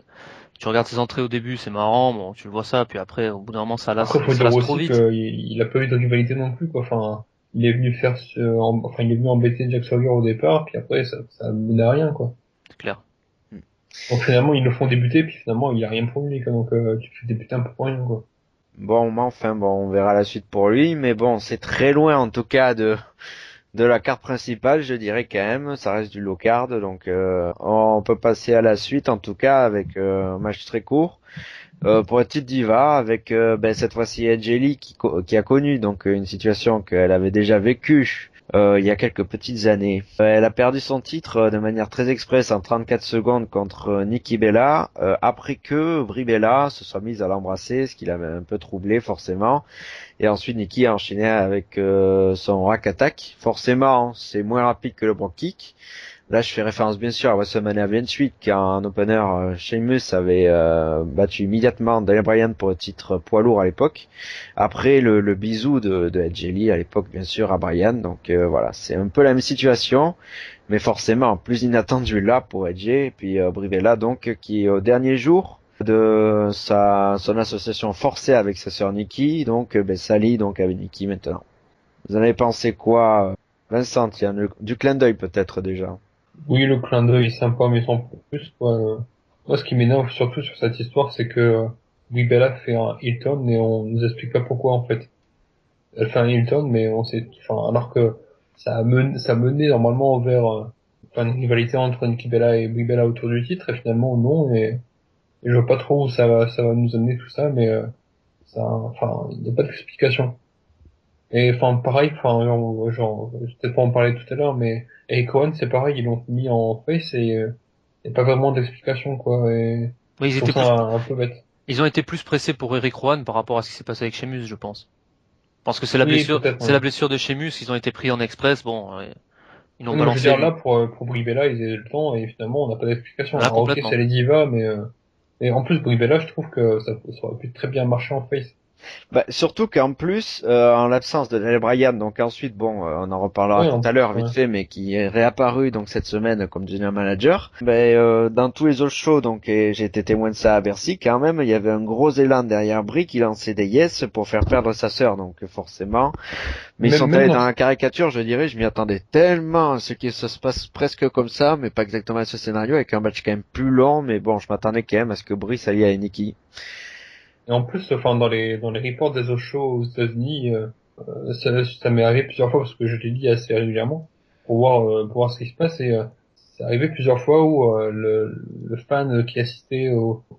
Tu regardes ses entrées au début, c'est marrant, bon, tu le vois ça, puis après, au bout d'un moment, Après, faut ça dire lasse trop aussi vite. qu'il a pas eu de rivalité non plus, quoi. Enfin, il est venu enfin, il est venu embêter Jack Swagger au départ, puis après, ça menait à rien, quoi. C'est clair. Donc finalement, ils le font débuter, puis finalement, il y a rien pour lui, quoi. Donc tu te fais débuter un peu pour rien, quoi. Bon, mais enfin, bon, on verra la suite pour lui, mais bon, c'est très loin en tout cas de la carte principale, je dirais quand même. Ça reste du low card, donc on peut passer à la suite en tout cas avec un match très court. Pour une petite diva, avec cette fois-ci Edgely qui a connu donc une situation qu'elle avait déjà vécue il y a quelques petites années. Elle a perdu son titre de manière très express en 34 secondes contre Nikki Bella, après que Brie Bella se soit mise à l'embrasser, ce qui l'avait un peu troublé forcément. Et ensuite Nikki a enchaîné avec son rack attack. Forcément, c'est moins rapide que le brogue kick. Là, je fais référence bien sûr à WrestleMania 28, quand en opener, Sheamus avait battu immédiatement Daniel Bryan pour le titre poids lourd à l'époque. Après le bisou de Edge Lee à l'époque, bien sûr, à Bryan. Donc voilà, c'est un peu la même situation, mais forcément plus inattendu là pour Edge. Et puis Brie Bella, donc, qui au dernier jour de son association forcée avec sa sœur Nikki, donc s'allie donc avec Nikki maintenant. Vous en avez pensé quoi, Vincent? Il y a du clin d'œil peut-être déjà. Oui, le clin d'œil est sympa, mais sans plus, quoi. Moi, ce qui m'énerve surtout sur cette histoire, c'est que Brie Bella fait un heel turn et on nous explique pas pourquoi, en fait. Elle fait un heel turn, mais on sait, enfin, alors que ça menait normalement vers, une rivalité entre Nikki Bella et Brie Bella autour du titre, et finalement, non, et je vois pas trop où ça va nous amener tout ça, mais, enfin, il n'y a pas d'explication. Et enfin pareil, enfin je vais peut-être pas en parler tout à l'heure, mais Eric Rowan c'est pareil, ils l'ont mis en face et y a pas vraiment d'explication quoi. Et Oui, je trouve ça un peu bête. ils ont été plus pressés pour Eric Rowan par rapport à ce qui s'est passé avec Sheamus, je pense. Parce que Oui peut-être. c'est Ouais. la blessure de Sheamus, ils ont été pris en express, bon, ils l'ont Oui, non, mais je veux dire balancé, là pour Brie Bella ils avaient le temps et finalement on n'a pas d'explication. là Alors ok complètement. c'est les divas mais et en plus Brie Bella je trouve que ça aurait pu très bien marcher en face. Bah, surtout qu'en plus, en l'absence de Daniel Bryan, donc ensuite, bon, on en reparlera Ouais tout en à plus l'heure ouais. vite fait, mais qui est réapparu donc cette semaine comme general manager, dans tous les autres shows, donc et j'ai été témoin de ça à Bercy, quand même, il y avait un gros élan derrière Brie qui lançait des yes pour faire perdre sa sœur, donc forcément. Mais ils sont Même allés dans dans la caricature, je dirais, je m'y attendais tellement à ce qui se passe presque comme ça, mais pas exactement à ce scénario, avec un match quand même plus long, mais bon, je m'attendais quand même à ce que Brie s'allie à Nikki. et en plus enfin dans les reports des autres shows aux États-Unis ça m'est arrivé plusieurs fois parce que je les lis assez régulièrement pour voir ce qui se passe et c'est arrivé plusieurs fois où le fan qui assistait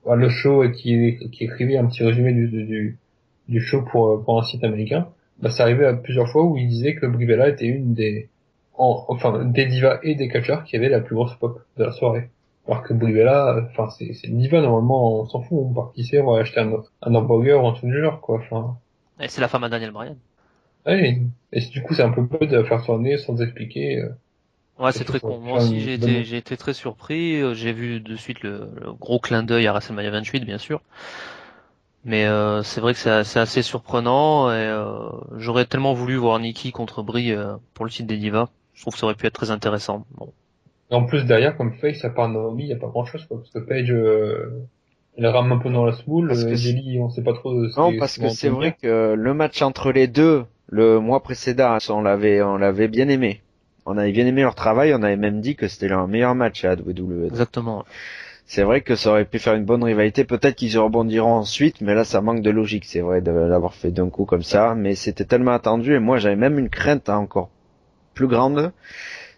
à le show et qui écrivait un petit résumé du show pour un site américain, bah c'est arrivé à plusieurs fois où il disait que Brie Bella était une enfin des divas et des catcheurs qui avaient la plus grosse pop de la soirée. Alors que Brie Bella, enfin c'est une diva normalement on s'en fout, on part qui sait, on va acheter un hamburger ou un truc du genre quoi. Enfin Et c'est la femme à Daniel Bryan. ouais, et du coup, c'est un peu bête de faire tourner sans expliquer. Ouais, Je c'est trouve très qu'on con. aurait pu Moi faire aussi, une bonne move. j'ai été très surpris. J'ai vu de suite le gros clin d'œil à WrestleMania 28, bien sûr. Mais c'est vrai que c'est assez surprenant et j'aurais tellement voulu voir Nikki contre Brie pour le titre des Divas. Je trouve que ça aurait pu être très intéressant. Bon. Et en plus, derrière, comme face, à part Naomi, il y a pas grand chose, quoi. Parce que Paige, elle rame un peu dans la smoule. Parce que Et Jelly, on sait pas trop non, ce parce qu'ils vont que en c'est vrai tenir. que le match entre les deux, le mois précédent, on l'avait bien aimé. On avait bien aimé leur travail, on avait même dit que c'était leur meilleur match à WWE. Donc, Exactement. c'est vrai que ça aurait pu faire une bonne rivalité. Peut-être qu'ils y rebondiront ensuite, mais là, ça manque de logique, c'est vrai, de l'avoir fait d'un coup comme ça. Mais c'était tellement attendu, et moi, j'avais même une crainte encore plus grande,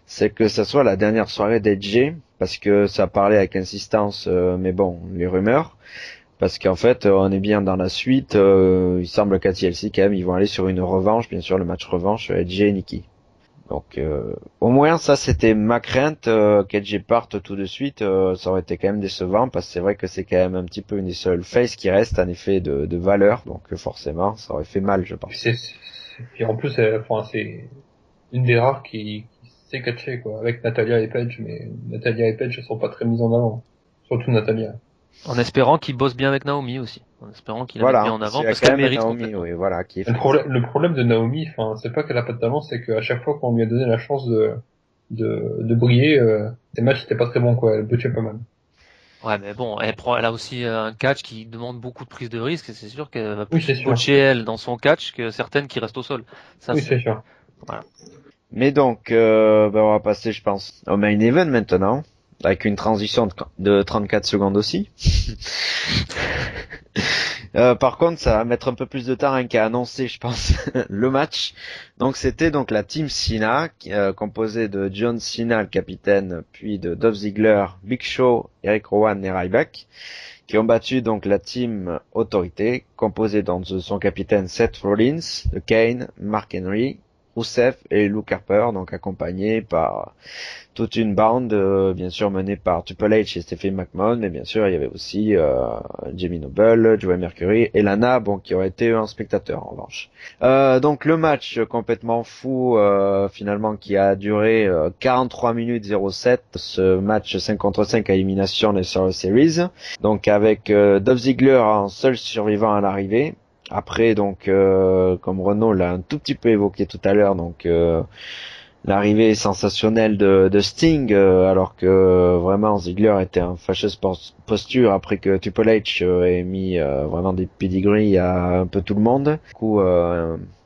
c'est que ça soit la dernière soirée d'Edge, parce que ça parlait avec insistance, mais bon, les rumeurs. Parce qu'en fait, on est bien dans la suite. Il semble qu'à TLC, quand même, ils vont aller sur une revanche, bien sûr, le match revanche, Edge et Nikki. Donc, au moins, ça, c'était ma crainte, qu'Edge parte tout de suite. Ça aurait été quand même décevant, parce que c'est vrai que c'est quand même un petit peu une des seules faces qui reste, en effet, de valeur. Donc, forcément, ça aurait fait mal, je Puis pense. puis en plus, enfin, c'est une des rares qui sait catcher, quoi. Avec Natalia et Paige, mais Natalia et Paige, elles sont pas très mises en avant. Surtout Natalia. En espérant qu'il bosse bien avec Naomi aussi. En espérant qu'il la mette bien Voilà, en parce qu'il avant y a parce quand qu'elle même mérite Naomi, complètement. oui, voilà, qui est face. Le problème de Naomi, enfin, c'est pas qu'elle a pas de talent, c'est qu'à chaque fois qu'on lui a donné la chance de briller, ses matchs étaient pas très bons, quoi. Elle butchait pas mal. Ouais, mais bon, elle a aussi un catch qui demande beaucoup de prise de risque et c'est sûr qu'elle va Oui, plus c'est sûr. botcher elle dans son catch que certaines qui restent au sol. Ça, Oui, c'est, c'est sûr. voilà. Mais donc, on va passer, je pense, au main event maintenant, avec une transition de 34 secondes aussi. Par contre, ça va mettre un peu plus de temps rien qu'à annoncer, je pense, le match. Donc c'était donc la Team Cena, composée de John Cena, le capitaine, puis de Dolph Ziggler, Big Show, Eric Rowan et Ryback, qui ont battu donc la Team Autorité, composée donc de son capitaine Seth Rollins, de Kane, Mark Henry, Rusev et Luke Harper, donc accompagnés par toute une bande, bien sûr menée par Triple H et Stephanie McMahon, mais bien sûr il y avait aussi Jamie Noble, Joey Mercury et Lana, bon qui aurait été un spectateur en revanche. Donc le match complètement fou, finalement qui a duré 43 minutes 07, ce match 5 contre 5 à élimination des Survivor Series, donc avec Dolph Ziggler en seul survivant à l'arrivée. Après donc comme Renaud l'a un tout petit peu évoqué tout à l'heure, donc l'arrivée sensationnelle de Sting, alors que vraiment Ziggler était en fâcheuse posture après que Triple H ait mis vraiment des pedigrees à un peu tout le monde. Du coup,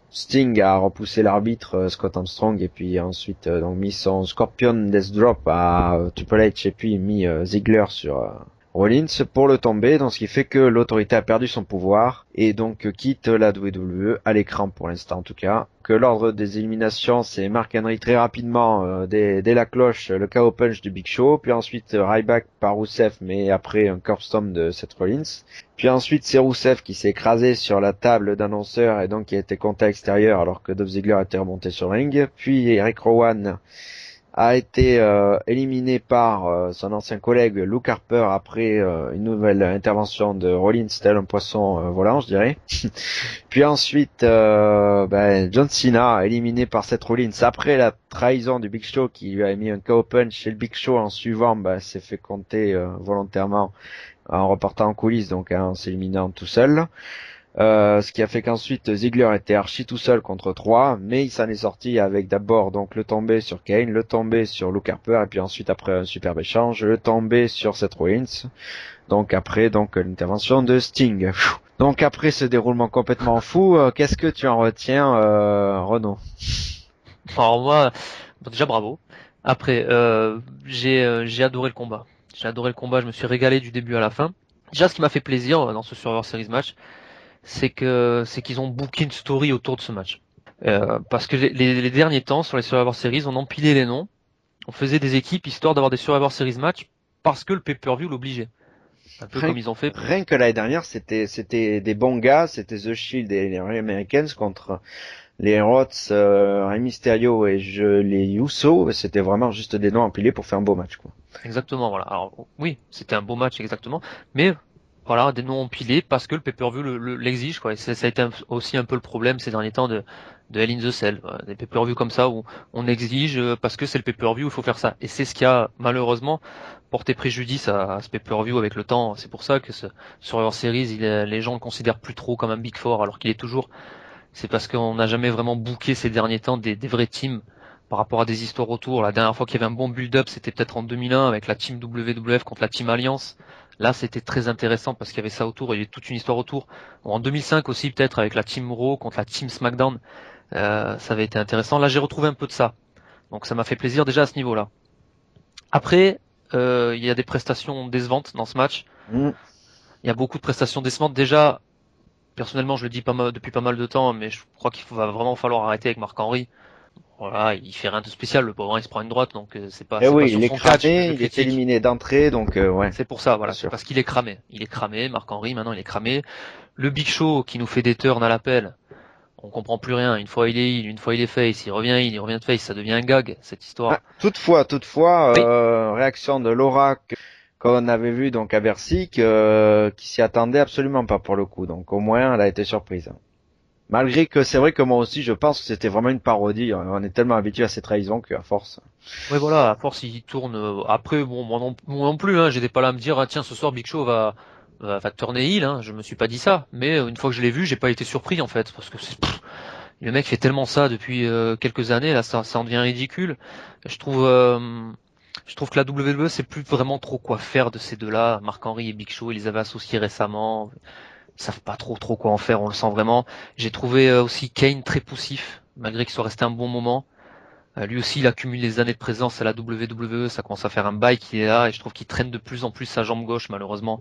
Sting a repoussé l'arbitre Scott Armstrong et puis ensuite donc mis son Scorpion Death Drop à Triple H et puis mis Ziggler sur Rollins pour le tomber, donc ce qui fait que l'autorité a perdu son pouvoir et donc quitte la WWE à l'écran pour l'instant en tout cas. Que l'ordre des éliminations, c'est Mark Henry très rapidement dès la cloche, le KO punch du Big Show, puis ensuite Ryback par Rusev mais après un curb stomp de Seth Rollins. Puis ensuite c'est Rusev qui s'est écrasé sur la table d'annonceur et donc qui a été compté à l'extérieur alors que Dolph Ziggler était remonté sur le ring. Puis Eric Rowan a été éliminé par son ancien collègue Luke Harper après une nouvelle intervention de Rollins tel un poisson volant, je dirais. Puis ensuite, John Cena éliminé par Seth Rollins après la trahison du Big Show qui lui a mis un KO punch et le Big Show en suivant s'est fait compter volontairement en repartant en coulisses, donc en s'éliminant tout seul. Ce qui a fait qu'ensuite Ziggler était archi tout seul contre 3, mais il s'en est sorti avec d'abord donc le tombé sur Kane, le tombé sur Luke Harper, et puis ensuite après un superbe échange, le tombé sur Seth Rollins. Donc après donc l'intervention de Sting. Donc après ce déroulement complètement fou, qu'est-ce que tu en retiens, Renaud? Alors moi, bon, déjà bravo. Après, j'ai adoré le combat. J'ai adoré le combat, je me suis régalé du début à la fin. Déjà, ce qui m'a fait plaisir dans ce Survivor Series match, c'est qu'ils ont booké une story autour de ce match. Parce que les derniers temps sur les Survivor Series, on empilait les noms, on faisait des équipes histoire d'avoir des Survivor Series match parce que le pay-per-view l'obligeait. Un peu comme ils ont fait. Rien que l'année dernière, c'était des bons gars, c'était The Shield et les Americans contre les Rots, Rey Mysterio et les Usos, c'était vraiment juste des noms empilés pour faire un beau match, quoi. Exactement, voilà. Alors oui, c'était un beau match exactement, mais voilà, des noms empilés parce que le pay-per-view l'exige, quoi. Et ça a été aussi un peu le problème ces derniers temps de Hell in the Cell, voilà. Des pay-per-view comme ça où on exige parce que c'est le pay-per-view, il faut faire ça. Et c'est ce qui a malheureusement porté préjudice à ce pay-per-view avec le temps. C'est pour ça que sur Survivor Series, les gens le considèrent plus trop comme un Big Four alors qu'il est toujours. C'est parce qu'on n'a jamais vraiment booké ces derniers temps des vrais teams par rapport à des histoires autour. La dernière fois qu'il y avait un bon build-up, c'était peut-être en 2001 avec la team WWF contre la team Alliance. Là, c'était très intéressant parce qu'il y avait ça autour, il y avait toute une histoire autour. Bon, en 2005 aussi, peut-être avec la team Raw contre la team SmackDown, ça avait été intéressant. Là, j'ai retrouvé un peu de ça. Donc ça m'a fait plaisir déjà à ce niveau-là. Après, il y a des prestations décevantes dans ce match. Mm. Il y a beaucoup de prestations décevantes. Déjà, personnellement, je le dis depuis pas mal de temps, mais je crois va vraiment falloir arrêter avec Marc Henry. Voilà, il fait rien de spécial, le pauvre, il se prend une droite, donc c'est pas Oui, sur il est son catch que je cramé, le il est critique. éliminé d'entrée, donc ouais. C'est pour ça, voilà, Bien c'est sûr. parce qu'il est cramé. Il est cramé, Marc Henry, maintenant il est cramé. Le Big Show qui nous fait des turns à l'appel, on comprend plus rien. Une fois il est heel, une fois il est face, il revient de face, ça devient un gag, cette histoire. Toutefois, Oui. réaction de Laura qu'on avait vu donc à Bercy, qui s'y attendait absolument pas pour le coup, donc au moins elle a été surprise. Malgré que c'est vrai que moi aussi je pense que c'était vraiment une parodie, on est tellement habitué à ces trahisons qu'à force. Ouais, voilà, à force il tourne. Après, bon, moi non plus, hein, j'étais pas là à me dire, ah, tiens, ce soir Big Show va tourner heel, hein, je me suis pas dit ça. Mais une fois que je l'ai vu, j'ai pas été surpris en fait, parce que le mec fait tellement ça depuis quelques années, là, ça en devient ridicule. Je trouve, euh, je trouve que la WWE sait plus vraiment trop quoi faire de ces deux-là. Marc Henry et Big Show, ils les avaient associés récemment. Ils savent pas trop quoi en faire, on le sent vraiment. J'ai trouvé aussi Kane très poussif, malgré qu'il soit resté un bon moment. Lui aussi, il accumule les années de présence à la WWE, ça commence à faire un bail qu'il est là, et je trouve qu'il traîne de plus en plus sa jambe gauche, malheureusement.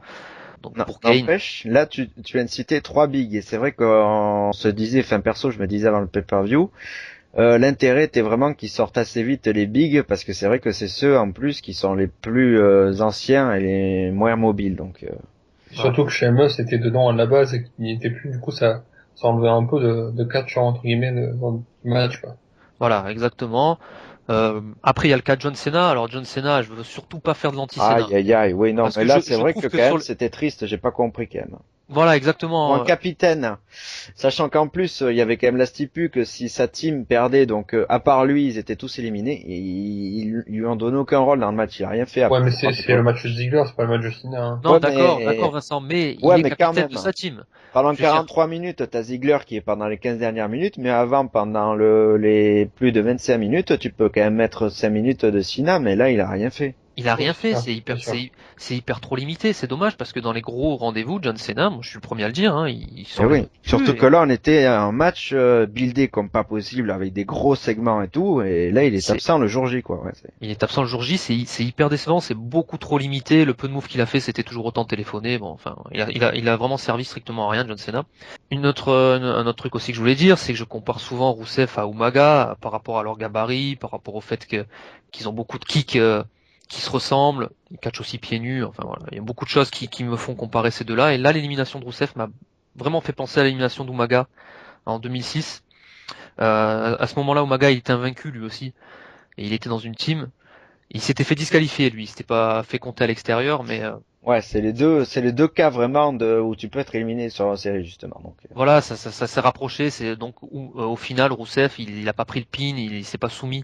Donc Non, pour Kane, n'empêche, là tu viens de citer 3 bigs et c'est vrai qu'on se disait, enfin perso je me disais avant le pay-per-view, l'intérêt était vraiment qu'ils sortent assez vite les bigs parce que c'est vrai que c'est ceux en plus qui sont les plus anciens et les moins mobiles donc Surtout que Sheamus était dedans à la base et qu'il n'y était plus, du coup ça enlevait un peu de catch entre guillemets dans le match, quoi. voilà, exactement. Après, il y a le cas de John Cena. Alors John Cena, je veux surtout pas faire de l'anti-Cena. aïe aïe aïe, oui non Parce mais que là c'est je vrai trouve que que quand même c'était triste, j'ai pas compris quand même. voilà, Pour un exactement. capitaine, sachant qu'en plus il y avait quand même la stipu que si sa team perdait, donc à part lui ils étaient tous éliminés et ils lui ont donné aucun rôle dans le match, il a rien fait Ouais, après. mais c'est le match de Ziggler, c'est pas le match de Cena, hein. Non, Ouais d'accord, mais Vincent, mais il ouais est mais quand capitaine même. de sa team. Pendant Je veux dire, 43 minutes, t'as Ziggler qui est pendant les 15 dernières minutes, mais avant, pendant les plus de 25 minutes, tu peux quand même mettre 5 minutes de Cena, mais là, il a rien fait. il a Ouais, rien fait. c'est sûr. C'est hyper trop limité. C'est dommage parce que dans les gros rendez-vous, John Cena, moi, je suis le premier à le dire, hein, il Et sort les oui. doigts du Surtout cul. que là, on était à un match buildé comme pas possible, avec des gros segments et tout, et là, il est C'est absent le jour J, quoi. Ouais, Il est absent le jour J, c'est hyper décevant, c'est beaucoup trop limité. Le peu de moves qu'il a fait, c'était toujours autant téléphoné. Bon, enfin, il a vraiment servi strictement à rien, John Cena. Un autre truc aussi que je voulais dire, c'est que je compare souvent Rousseff à Umaga par rapport à leur gabarit, par rapport au fait qu'ils ont beaucoup de kicks qui se ressemblent. Ils catchent aussi pieds nus. Enfin voilà, il y a beaucoup de choses qui me font comparer ces deux-là. Et là, l'élimination de Rousseff m'a vraiment fait penser à l'élimination d'Umaga en 2006. À ce moment-là, Umaga il était invaincu lui aussi, et il était dans une team. Il s'était fait disqualifier lui, il s'était pas fait compter à l'extérieur, mais ouais, c'est les deux cas vraiment où tu peux être éliminé sur la série, justement. Donc, voilà, ça s'est rapproché. C'est donc au final Rousseff, il a pas pris le pin, il s'est pas soumis.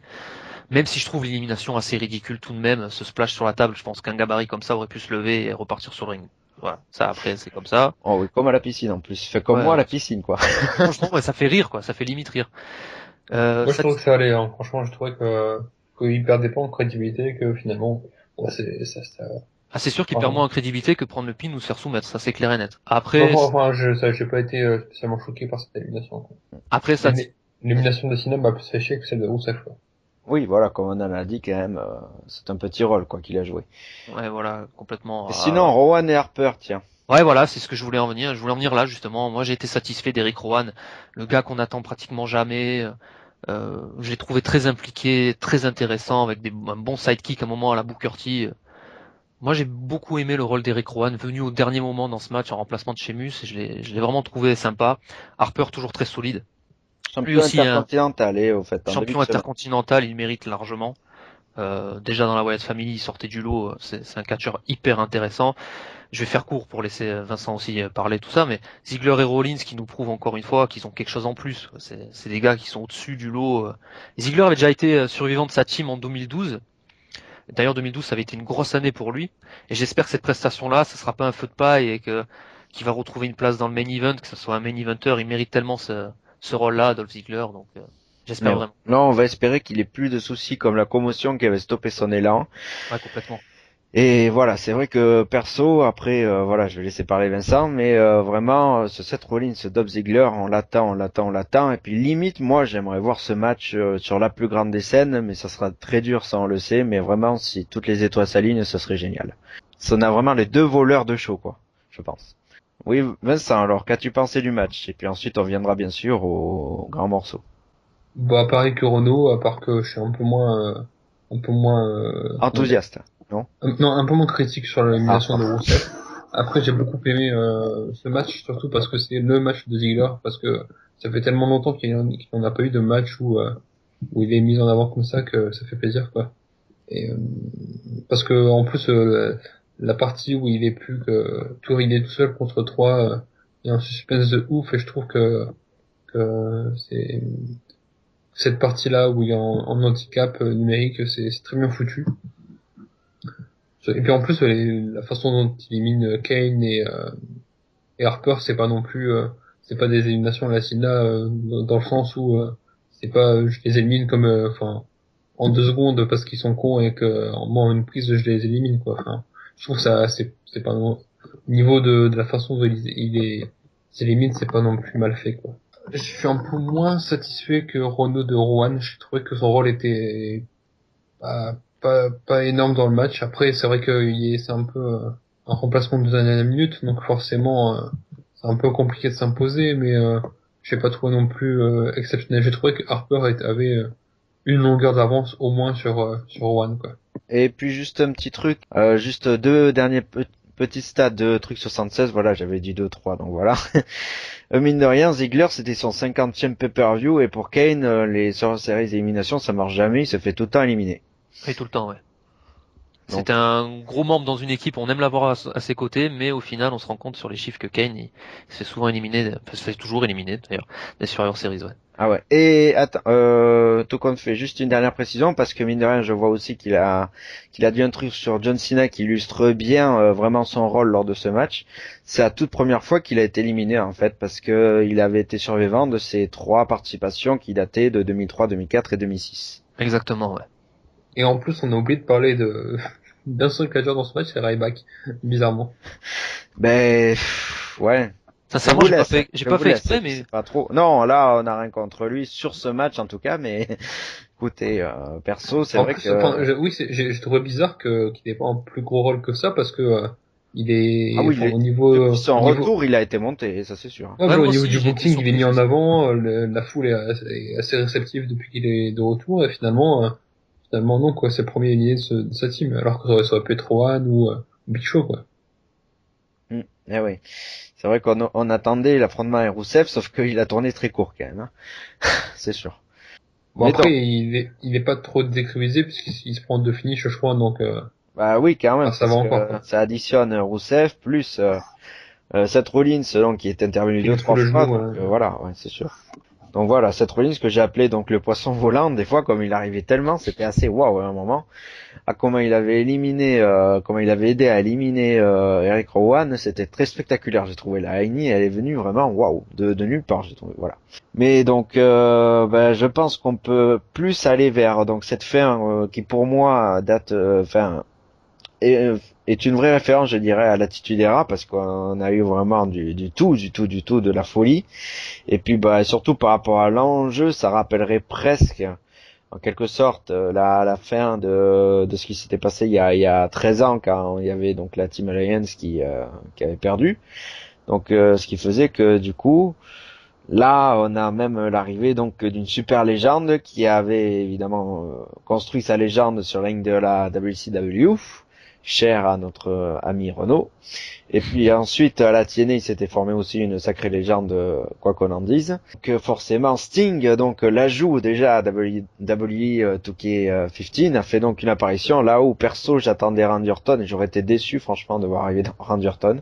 Même si je trouve l'élimination assez ridicule tout de même, ce splash sur la table, je pense qu'un gabarit comme ça aurait pu se lever et repartir sur le ring. Voilà, ça après c'est comme ça. oh oui, comme à la piscine en plus. Fait comme Ouais, moi à la piscine, quoi. franchement, ouais, ça fait rire quoi, ça fait limite rire. Moi, je Ça, trouve que ça allait, hein. Franchement, je trouvais qu'il perdait pas en crédibilité, que finalement, ouais, ah, c'est sûr qu'il perd enfin, moins en crédibilité que prendre le pin ou se faire soumettre, ça c'est clair et net. j'ai pas été spécialement choqué par cette élimination, quoi. Après ça, L'élimination de Cena m'a plus fait chier que celle de Rousseff, quoi. Oui, voilà, comme on en a dit quand même, c'est un petit rôle, quoi, qu'il a joué. ouais voilà, complètement. Et sinon, Rowan et Harper, tiens. Ouais, voilà, c'est ce que je voulais en venir. Je voulais en venir là, justement. Moi, j'ai été satisfait d'Eric Rowan, le gars qu'on attend pratiquement jamais. Je l'ai trouvé très impliqué, très intéressant, avec un bon sidekick à un moment à la Booker T. Moi, j'ai beaucoup aimé le rôle d'Eric Rowan, venu au dernier moment dans ce match en remplacement de Sheamus. Et je l'ai vraiment trouvé sympa. Harper, toujours très solide. Lui Champion aussi, un intercontinental, au fait, en début champion de semaine. intercontinental, il mérite largement. Déjà dans la Wyatt Family, il sortait du lot. C'est un catcheur hyper intéressant. Je vais faire court pour laisser Vincent aussi parler tout ça, mais Ziggler et Rollins qui nous prouvent encore une fois qu'ils ont quelque chose en plus. C'est des gars qui sont au-dessus du lot. Ziggler avait déjà été survivant de sa team en 2012. D'ailleurs, 2012, ça avait été une grosse année pour lui. Et j'espère que cette prestation-là, ça sera pas un feu de paille et qu'il va retrouver une place dans le main event, que ce soit un main eventer. Il mérite tellement ce rôle-là, Dolph Ziggler. Donc, j'espère Non. vraiment. Là, on va espérer qu'il ait plus de soucis comme la commotion qui avait stoppé son élan. Ouais, complètement. Et voilà, c'est vrai que perso, après, voilà, je vais laisser parler Vincent, mais vraiment, ce Seth Rollins, ce Dolph Ziggler, on l'attend. Et puis limite, moi, j'aimerais voir ce match sur la plus grande des scènes, mais ça sera très dur, ça on le sait. Mais vraiment, si toutes les étoiles s'alignent, ce serait génial. Ça on a vraiment les deux voleurs de show, quoi, je pense. Oui, Vincent, alors qu'as-tu pensé du match? Et puis ensuite, on viendra bien sûr au grand morceau. Bah, pareil que Renault, à part que je suis un peu moins, comment dire, Enthousiaste, non? non, un peu moins critique sur l'élimination Ah. de Rousseff. Après, j'ai beaucoup aimé ce match, surtout parce que c'est le match de Ziggler, parce que ça fait tellement longtemps qu'il n'en a pas eu de match où il est mis en avant comme ça que ça fait plaisir, quoi. Et parce que en plus, la partie où il est plus que il est tout seul contre trois, il y a un suspense de ouf, et je trouve que c'est cette partie-là où il y a en handicap numérique, c'est très bien foutu. Et puis en plus, la façon dont il élimine Kane et Harper, c'est pas non plus, c'est pas des éliminations à la Cena dans le sens où c'est pas je les élimine comme, enfin, en 2 secondes parce qu'ils sont cons et que en une prise je les élimine, quoi. Enfin, je trouve ça, c'est pas au niveau de la façon dont il s'élimine, c'est pas non plus mal fait, quoi. Je suis un peu moins satisfait que Renaud de Rowan. J'ai trouvé que son rôle était pas énorme dans le match. Après, c'est vrai que c'est un remplacement de dernière minute, donc forcément c'est un peu compliqué de s'imposer, mais j'ai pas trouvé non plus exceptionnel. J'ai trouvé que Harper avait une longueur d'avance au moins sur One, quoi. Et puis juste un petit truc, juste deux derniers petits stats de truc 76, voilà, j'avais dit 2-3, donc voilà. Mine de rien, Ziggler, c'était son 50e pay-per-view, et pour Kane, les séries d'élimination, ça marche jamais, il se fait tout le temps éliminer. Et tout le temps, ouais. Donc, C'est un gros membre dans une équipe, on aime l'avoir à ses côtés, mais au final, on se rend compte sur les chiffres que Kane, il se fait souvent éliminer, enfin, se fait toujours éliminer, d'ailleurs, des Survivor Series, ouais. ah ouais. Et attends, tout compte fait, juste une dernière précision, parce que mine de rien, je vois aussi qu'il a dit un truc sur John Cena qui illustre bien vraiment son rôle lors de ce match. C'est la toute première fois qu'il a été éliminé en fait, parce que il avait été survivant de ses 3 participations qui dataient de 2003, 2004 et 2006. Exactement, ouais. Et en plus, on a oublié de parler d'un seul catcheur dans ce match, c'est Ryback, bizarrement. Ben ouais. Sincèrement, j'ai pas fait exprès, mais Pas trop. Non, là, on a rien contre lui sur ce match en tout cas, mais écoutez, perso, c'est En vrai plus, que enfin, je trouvais bizarre qu'il n'ait pas un plus gros rôle que ça parce que il ah est, oui, enfin, au niveau, depuis son au niveau, retour, il a été monté, ça c'est sûr. ouais, ouais, au moi niveau aussi, du j'ai été booking, il est surpris mis sur en ça. avant, la foule est assez réceptive depuis qu'il est de retour et finalement non quoi, c'est le premier lié de sa team, alors que ça aurait pu être Rowan ou Big Show quoi. Eh oui, c'est vrai qu'on attendait l'affrontement à Rousseff, sauf qu'il a tourné très court quand même, hein. C'est sûr. Bon Mais après donc, il est pas trop décrédibilisé puisqu'il se prend 2 finishes je crois donc bah oui, quand même, ça va parce que encore quoi. ça additionne Rousseff plus Seth Rollins, donc qui est intervenu Qui deux lui fout trois le fois, genou. donc voilà, ouais, c'est sûr. Donc voilà, Seth Rollins que j'ai appelé donc le poisson volant, des fois comme il arrivait tellement, c'était assez waouh à un moment. À comment il avait aidé à éliminer Eric Rowan, c'était très spectaculaire, j'ai trouvé. La Heini, elle est venue vraiment waouh, de nulle part, j'ai trouvé. Voilà. Mais donc, ben, je pense qu'on peut plus aller vers donc cette fin qui pour moi date, est, est une vraie référence, je dirais, à l'Attitude Era parce qu'on a eu vraiment du tout de la folie. Et puis, bah, surtout par rapport à l'enjeu, ça rappellerait presque en quelque sorte la fin de ce qui s'était passé il y a 13 ans quand il y avait donc la Team Alliance qui avait perdu. Donc ce qui faisait que du coup là on a même l'arrivée donc d'une super légende qui avait évidemment construit sa légende sur la ligne de la WCW, chère à notre ami Renaud. Et puis ensuite, à la TNA, il s'était formé aussi une sacrée légende, quoi qu'on en dise. Que forcément, Sting, donc l'ajout déjà à WWE 2K15, a fait donc une apparition là où perso j'attendais Randy Orton et j'aurais été déçu franchement de voir arriver dans Randy Orton.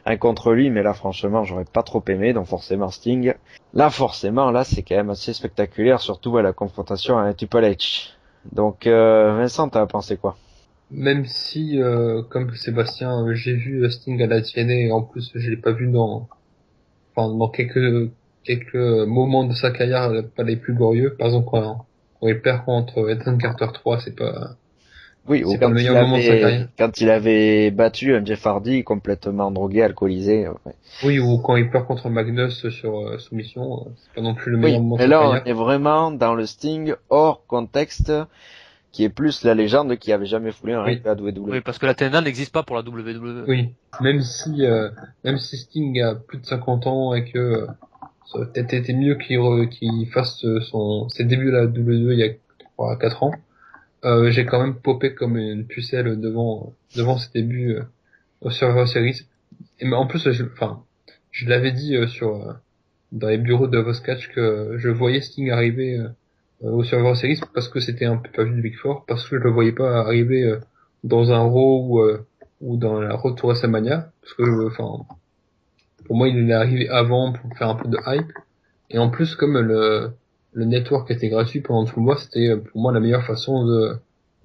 Un contre lui, mais là franchement j'aurais pas trop aimé, donc forcément Sting. Là forcément, là c'est quand même assez spectaculaire, surtout à la confrontation à Triple H. Donc Vincent, t'as pensé quoi? Même si, comme Sébastien, j'ai vu Sting à la TNA et en plus je l'ai pas vu dans quelques moments de sa carrière pas les plus glorieux. Par exemple, quand il perd contre Ethan Carter 3, Oui, ou c'est pas le meilleur moment de sa carrière. quand il avait battu un Jeff Hardy complètement drogué, alcoolisé. Ouais. Oui, ou quand il perd contre Magnus sur soumission, c'est pas non plus le meilleur Oui, moment de mais sa là on carrière. est vraiment dans le Sting hors contexte, qui est plus la légende qui avait jamais foulé un ring Oui, à WWE. Oui, parce que la TNA n'existe pas pour la WWE. oui. Même si Sting a plus de 50 ans et que ça aurait peut-être été mieux qu'il fasse ses débuts à la WWE il y a 3 à 4 ans. J'ai quand même popé comme une pucelle devant ses débuts au Survivor Series. Et mais en plus, je l'avais dit dans les bureaux de Voscatch que je voyais Sting arriver au Survivor Series parce que c'était un peu pas vu de Big Four, parce que je le voyais pas arriver dans un Raw ou dans la Road to WrestleMania, parce que pour moi il est arrivé avant pour faire un peu de hype. Et en plus, comme le network était gratuit pendant tout le mois, c'était pour moi la meilleure façon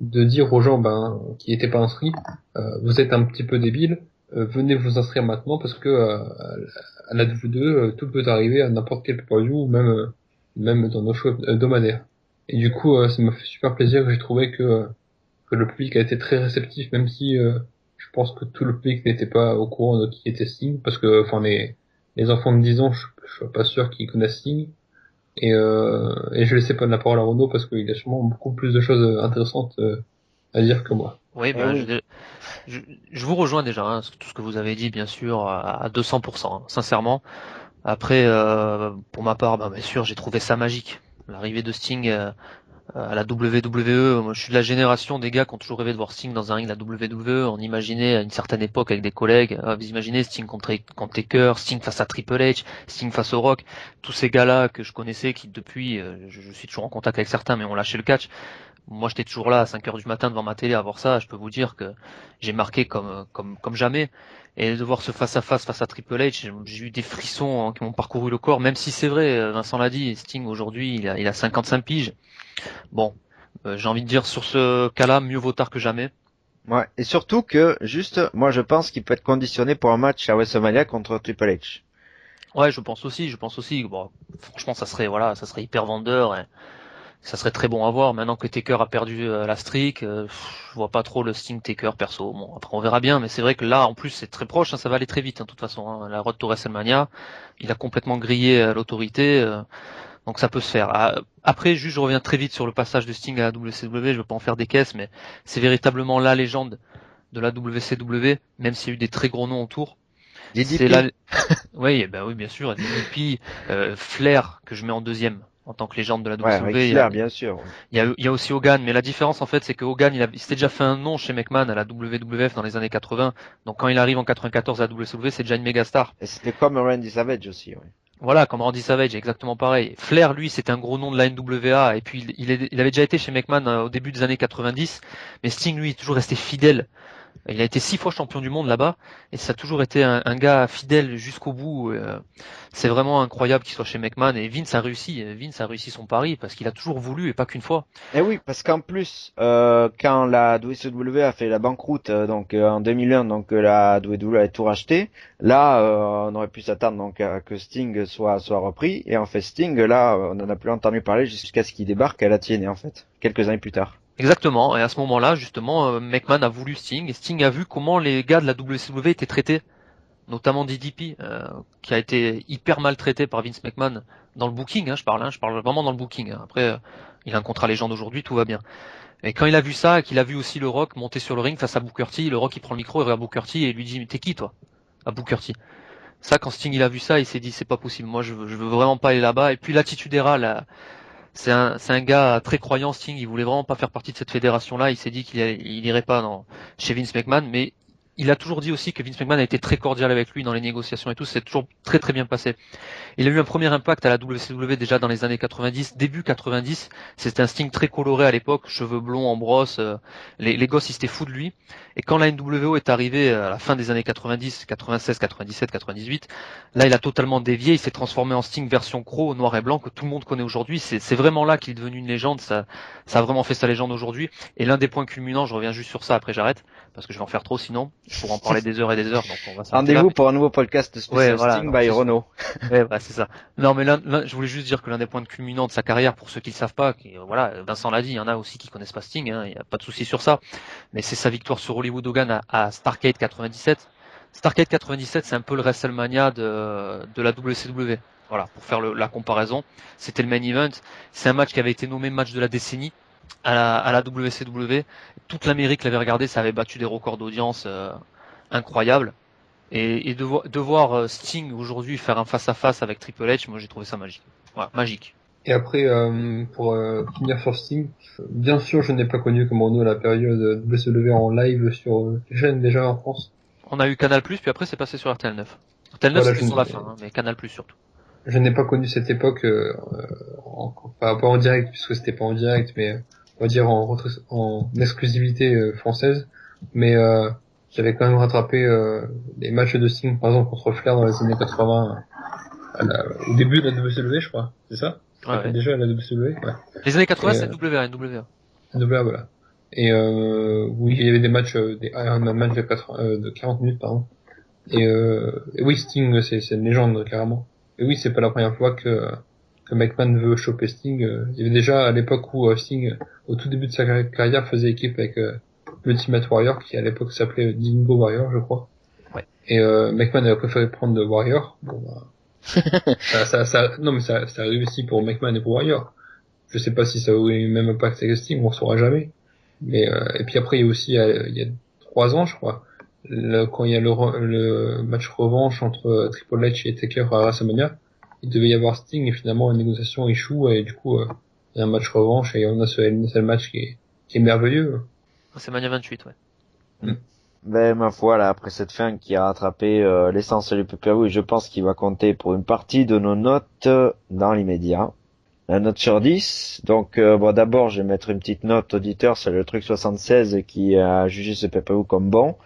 de dire aux gens qui étaient pas inscrits, vous êtes un petit peu débiles, venez vous inscrire maintenant parce que à la W2, tout peut arriver à n'importe quel pay-per-view ou même dans nos shows hebdomadaires. Et du coup, ça m'a fait super plaisir. J'ai trouvé que le public a été très réceptif, même si je pense que tout le public n'était pas au courant de qui était Sting, parce que les enfants de 10 ans, je suis pas sûr qu'ils connaissent Sting. Et je laissais pas de la parole à Renaud parce qu'il a sûrement beaucoup plus de choses intéressantes à dire que moi. Oui, Eh ben, oui. je vous rejoins déjà, hein, tout ce que vous avez dit, bien sûr, à 200%, hein, sincèrement. Après, pour ma part, bah, bien sûr, j'ai trouvé ça magique. L'arrivée de Sting à la WWE, moi je suis de la génération des gars qui ont toujours rêvé de voir Sting dans un ring de la WWE. On imaginait à une certaine époque avec des collègues, vous imaginez Sting contre Taker, Sting face à Triple H, Sting face au Rock, tous ces gars-là que je connaissais qui depuis, je suis toujours en contact avec certains mais ont lâché le catch. Moi j'étais toujours là à 5 heures du matin devant ma télé à voir ça, je peux vous dire que j'ai marqué comme jamais. Et de voir ce face à Triple H, j'ai eu des frissons hein, qui m'ont parcouru le corps, même si c'est vrai, Vincent l'a dit, Sting aujourd'hui il a 55 piges. Bon, j'ai envie de dire sur ce cas-là, mieux vaut tard que jamais. Ouais. Et surtout que, juste, moi je pense qu'il peut être conditionné pour un match à WrestleMania contre Triple H. Ouais, je pense aussi. Bon, franchement, ça serait hyper vendeur et ça serait très bon à voir. Maintenant que Taker a perdu la streak, je vois pas trop le Sting Taker perso. Bon, après on verra bien, mais c'est vrai que là, en plus, c'est très proche, hein, ça va aller très vite, hein, de toute façon. Hein. La road to WrestleMania, il a complètement grillé l'autorité. Donc ça peut se faire. Après, juste, je reviens très vite sur le passage de Sting à la WCW. Je veux pas en faire des caisses, mais c'est véritablement la légende de la WCW, même s'il y a eu des très gros noms autour. C'est DDP. là, oui, ben oui, bien sûr. DDP, Flair que je mets en deuxième en tant que légende de la Ouais, avec WCW. Flair, bien sûr. Ouais. Il y a aussi Hogan, mais la différence en fait, c'est que Hogan, il s'était déjà fait un nom chez McMahon à la WWF dans les années 80. Donc quand il arrive en 94 à la WCW, c'est déjà une méga star. Et c'était comme Randy Savage aussi, ouais. Voilà, comme Randy Savage, exactement pareil. Flair, lui, c'était un gros nom de la NWA, et puis il avait déjà été chez McMahon au début des années 90, mais Sting, lui, est toujours resté fidèle. Il a été 6 fois champion du monde là-bas, et ça a toujours été un gars fidèle jusqu'au bout. C'est vraiment incroyable qu'il soit chez McMahon, et Vince a réussi. Vince a réussi son pari, parce qu'il a toujours voulu, et pas qu'une fois. Et oui, parce qu'en plus, quand la WCW a fait la banqueroute, en 2001, la WWE a tout racheté, là, on aurait pu s'attendre donc à que Sting soit repris, et en fait Sting, là, on en a plus entendu parler jusqu'à ce qu'il débarque à la TNA en fait, quelques années plus tard. Exactement, et à ce moment-là, justement, McMahon a voulu Sting, et Sting a vu comment les gars de la WCW étaient traités, notamment DDP, qui a été hyper maltraité par Vince McMahon dans le booking, je parle vraiment dans le booking. Hein. Après, il a un contrat légende aujourd'hui, tout va bien. Et quand il a vu ça, et qu'il a vu aussi le Rock monter sur le ring face à Booker T, le Rock il prend le micro, il regarde Booker T et lui dit mais t'es qui toi? À Booker T. Ça, quand Sting il a vu ça, il s'est dit c'est pas possible, moi je veux vraiment pas aller là-bas. Et puis l'attitude Era, là, c'est un gars très croyant, Sting, il voulait vraiment pas faire partie de cette fédération-là, il s'est dit il irait pas chez Vince McMahon, mais il a toujours dit aussi que Vince McMahon a été très cordial avec lui dans les négociations et tout, c'est toujours très très bien passé. Il a eu un premier impact à la WCW déjà dans les années 90, début 90, c'était un Sting très coloré à l'époque, cheveux blonds en brosse, les gosses ils étaient fous de lui, et quand la NWO est arrivée à la fin des années 90, 96, 97, 98, là il a totalement dévié, il s'est transformé en Sting version Crow, noir et blanc, que tout le monde connaît aujourd'hui, c'est vraiment là qu'il est devenu une légende, ça a vraiment fait sa légende aujourd'hui, et l'un des points culminants, je reviens juste sur ça, après j'arrête, parce que je vais en faire trop sinon, je pourrais en parler des heures et des heures, donc on va s'arrêter là. Rendez-vous pour un nouveau podcast spécial Ouais, voilà, Sting non, by c'est sûr. Renault. Ouais, bah, c'est ça. Non, mais je voulais juste dire que l'un des points culminants de sa carrière, pour ceux qui ne savent pas, voilà, Vincent l'a dit, il y en a aussi qui connaissent pas Sting, hein, il n'y a pas de souci sur ça. Mais c'est sa victoire sur Hollywood Hogan à Starrcade 97. Starrcade 97, c'est un peu le WrestleMania de la WCW. Voilà, pour faire la comparaison. C'était le main event. C'est un match qui avait été nommé match de la décennie à la WCW. Toute l'Amérique l'avait regardé, ça avait battu des records d'audience incroyables. Et de voir Sting aujourd'hui faire un face-à-face avec Triple H, moi j'ai trouvé ça magique. Voilà, magique. Et après, pour finir sur Sting, bien sûr, je n'ai pas connu comme Renaud la période WCW en live sur les chaînes déjà en France. On a eu Canal+, puis après c'est passé sur RTL 9. RTL 9 Voilà, c'était sur la fin, hein, mais Canal+, surtout. je n'ai pas connu cette époque, pas en direct, puisque c'était pas en direct, mais on va dire en exclusivité française. Mais j'avais quand même rattrapé les matchs de Sting, par exemple, contre Flair dans les années 80, au début de la WCW, je crois. C'est ça? Ouais. Déjà à la WCW, ouais. Les années 80, Et, c'est WA. voilà. Et oui, il y avait des matchs, un match de 40 minutes, pardon. Et oui, Sting, c'est une légende, carrément. Et oui, c'est pas la première fois que McMahon veut choper Sting. Il y avait déjà à l'époque où Sting, au tout début de sa carrière, faisait équipe avec l'Ultimate Warrior, qui à l'époque s'appelait Dingo Warrior, je crois. Ouais. Et McMahon avait préféré prendre de Warrior. Bon, bah, non mais ça a réussi pour McMahon et pour Warrior. Je sais pas si ça aurait eu le même impact avec Sting, on saura jamais. Mais et puis après il y a aussi il y a 3 ans, je crois. Quand il y a le match revanche entre Triple H et Taker à WrestleMania, il devait y avoir Sting et finalement la négociation échoue et du coup il y a un match revanche et on a ce match qui est merveilleux. C'est Mania 28, ouais. Mm. Ben, ma foi, là, après cette fin qui a rattrapé l'essentiel du pay-per-view, je pense qu'il va compter pour une partie de nos notes dans l'immédiat. La note sur 10. Donc, bon, d'abord, je vais mettre une petite note auditeur, c'est le truc 76 qui a jugé ce pay-per-view comme bon.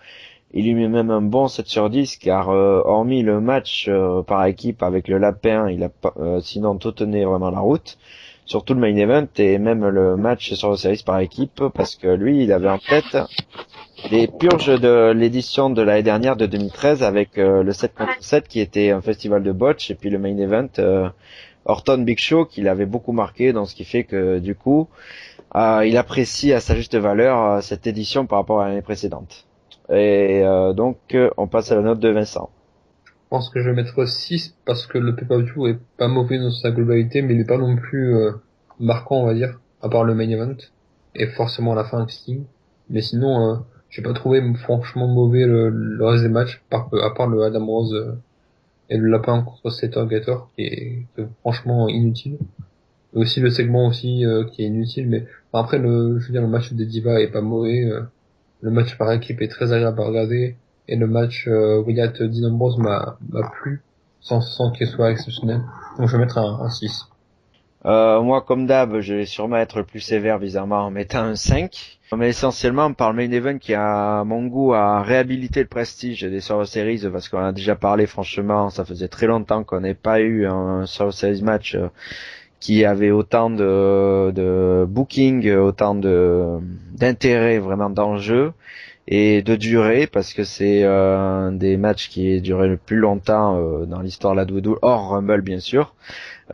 Il lui met même un bon 7 sur 10 car hormis le match par équipe avec le lapin, il a pas, sinon tout tenait vraiment la route. Surtout le main event et même le match sur le service par équipe parce que lui, il avait en tête les purges de l'édition de l'année dernière de 2013 avec le 7 contre 7 qui était un festival de botch et puis le main event Orton Big Show qui l'avait beaucoup marqué, donc ce qui fait que du coup il apprécie à sa juste valeur cette édition par rapport à l'année précédente. Et donc on passe à la note de Vincent. Je pense que je vais mettre 6 parce que le pay-per-view est pas mauvais dans sa globalité, mais il est pas non plus marquant, on va dire, à part le main event et forcément la fin avec Sting. Mais sinon, j'ai pas trouvé franchement mauvais le reste des matchs, à part le Adam Rose et le lapin contre Seth Gator qui est franchement inutile. Et aussi le segment aussi qui est inutile, mais enfin, après je veux dire le match des Divas est pas mauvais. Le match par équipe est très agréable à regarder et le match Wyatt Dean Ambrose m'a plu sans qu'il soit exceptionnel. Donc je vais mettre un 6. Moi, comme d'hab, je vais sûrement être le plus sévère bizarrement en mettant un 5. Mais essentiellement par le main event qui a à mon goût à réhabiliter le prestige des Survivor Series parce qu'on a déjà parlé franchement, ça faisait très longtemps qu'on n'ait pas eu un Survivor Series match qui avait autant de booking, autant d'intérêt vraiment d'enjeu et de durée parce que c'est un des matchs qui est duré le plus longtemps dans l'histoire de la WWE, hors Rumble bien sûr.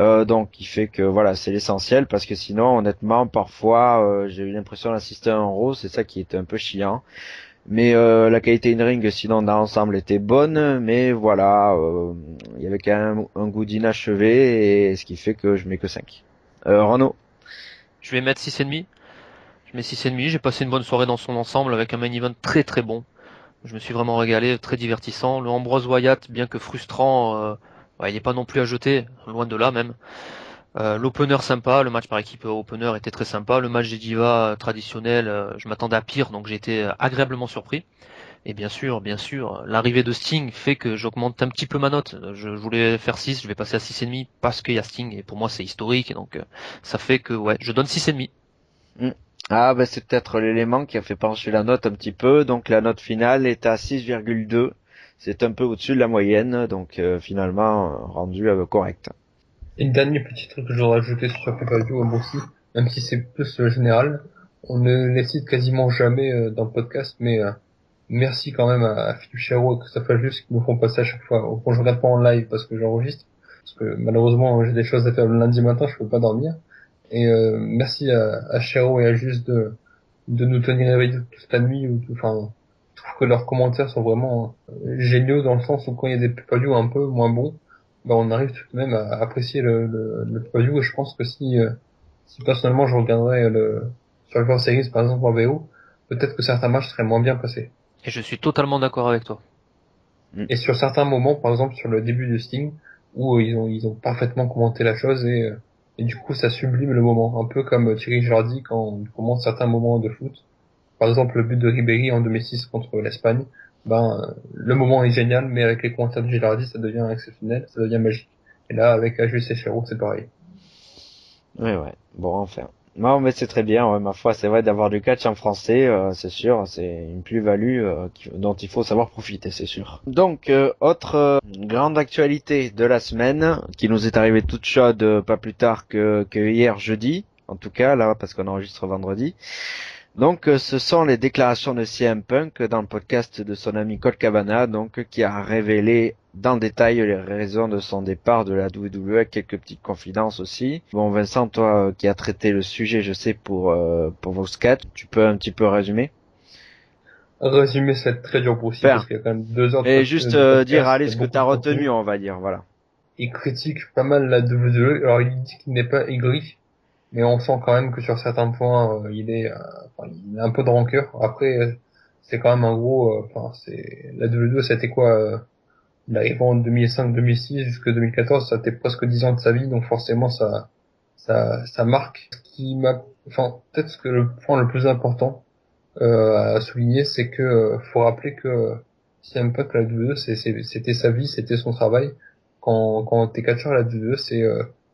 Donc il fait que voilà c'est l'essentiel parce que sinon honnêtement parfois j'ai eu l'impression d'assister à un Raw, c'est ça qui était un peu chiant. Mais la qualité in ring sinon dans l'ensemble était bonne, mais voilà il y avait quand même un goût d'inachevé et ce qui fait que je mets que 5. Renaud. Je vais mettre 6,5. Je mets 6,5. J'ai passé une bonne soirée dans son ensemble avec un main event très très bon. Je me suis vraiment régalé, très divertissant. Le Ambrose Wyatt, bien que frustrant, il n'est pas non plus à jeter, loin de là même. L'opener sympa, le match par équipe opener était très sympa. Le match des divas traditionnel, je m'attendais à pire, donc j'ai été agréablement surpris. Et bien sûr, l'arrivée de Sting fait que j'augmente un petit peu ma note. Je voulais faire 6, je vais passer à 6,5 parce qu'il y a Sting et pour moi c'est historique. Et donc ça fait que ouais, je donne 6,5. Mm. Ah bah c'est peut-être l'élément qui a fait pencher la note un petit peu. Donc la note finale est à 6,2. C'est un peu au-dessus de la moyenne, donc finalement rendu correct. Et le dernier petit truc que je voudrais ajouter sur pay-per-view aussi, même si c'est plus général, on ne les cite quasiment jamais dans le podcast, mais merci quand même à Philippe Chéreau et Christophe Ajus qui nous font passer à chaque fois. Quand je regarde pas en live parce que j'enregistre, parce que malheureusement j'ai des choses à faire le lundi matin, je peux pas dormir. Et merci à Chéreau et à Ajus de nous tenir éveillés toute la nuit. Enfin, je trouve que leurs commentaires sont vraiment géniaux dans le sens où quand il y a des pay-per-view un peu moins bons, bah on arrive tout de même à apprécier le pay-per-view. Et je pense que si personnellement je regarderais le Survivor Series par exemple en VO, peut-être que certains matchs seraient moins bien passés. Et je suis totalement d'accord avec toi. Et sur certains moments, par exemple sur le début de Sting, où ils ont parfaitement commenté la chose et du coup ça sublime le moment, un peu comme Thierry Jordi quand il commente certains moments de foot. Par exemple le but de Ribéry en 2006 contre l'Espagne, le moment est génial, mais avec les commentaires de Gilardi ça devient exceptionnel, ça devient magique. Et là avec Ajus et Chéreau c'est pareil. Ouais. Bon, enfin. Non, mais c'est très bien, ouais, ma foi, c'est vrai d'avoir du catch en français, c'est sûr, c'est une plus-value dont il faut savoir profiter, c'est sûr. Donc, autre grande actualité de la semaine, qui nous est arrivée toute chaude pas plus tard que hier jeudi, en tout cas, là, parce qu'on enregistre vendredi. Donc, ce sont les déclarations de CM Punk dans le podcast de son ami Colt Cabana, donc qui a révélé dans le détail les raisons de son départ de la WWE, avec quelques petites confidences aussi. Bon, Vincent, toi qui as traité le sujet, je sais pour Vox4, tu peux un petit peu résumer? Résumer c'est très dur pour aussi Enfin, parce qu'il y a quand même 2 heures mais juste de dire, podcast allez, et ce que beaucoup t'as de retenu, contenu. on va dire, voilà. Il critique pas mal la WWE, alors il dit qu'il n'est pas aigri, mais on sent quand même que sur certains points, il est un peu de rancœur. Après, c'est quand même un gros, enfin, c'est, la WWE, ça a été quoi, il arrive en 2005-2006 jusqu'à 2014, ça a été presque 10 ans de sa vie, donc forcément, ça marque. Ce qui m'a, enfin, peut-être ce que le point le plus important, à souligner, c'est que, faut rappeler que CM Punk, la WWE, c'était sa vie, c'était son travail. Quand t'es catcheur à la WWE, c'est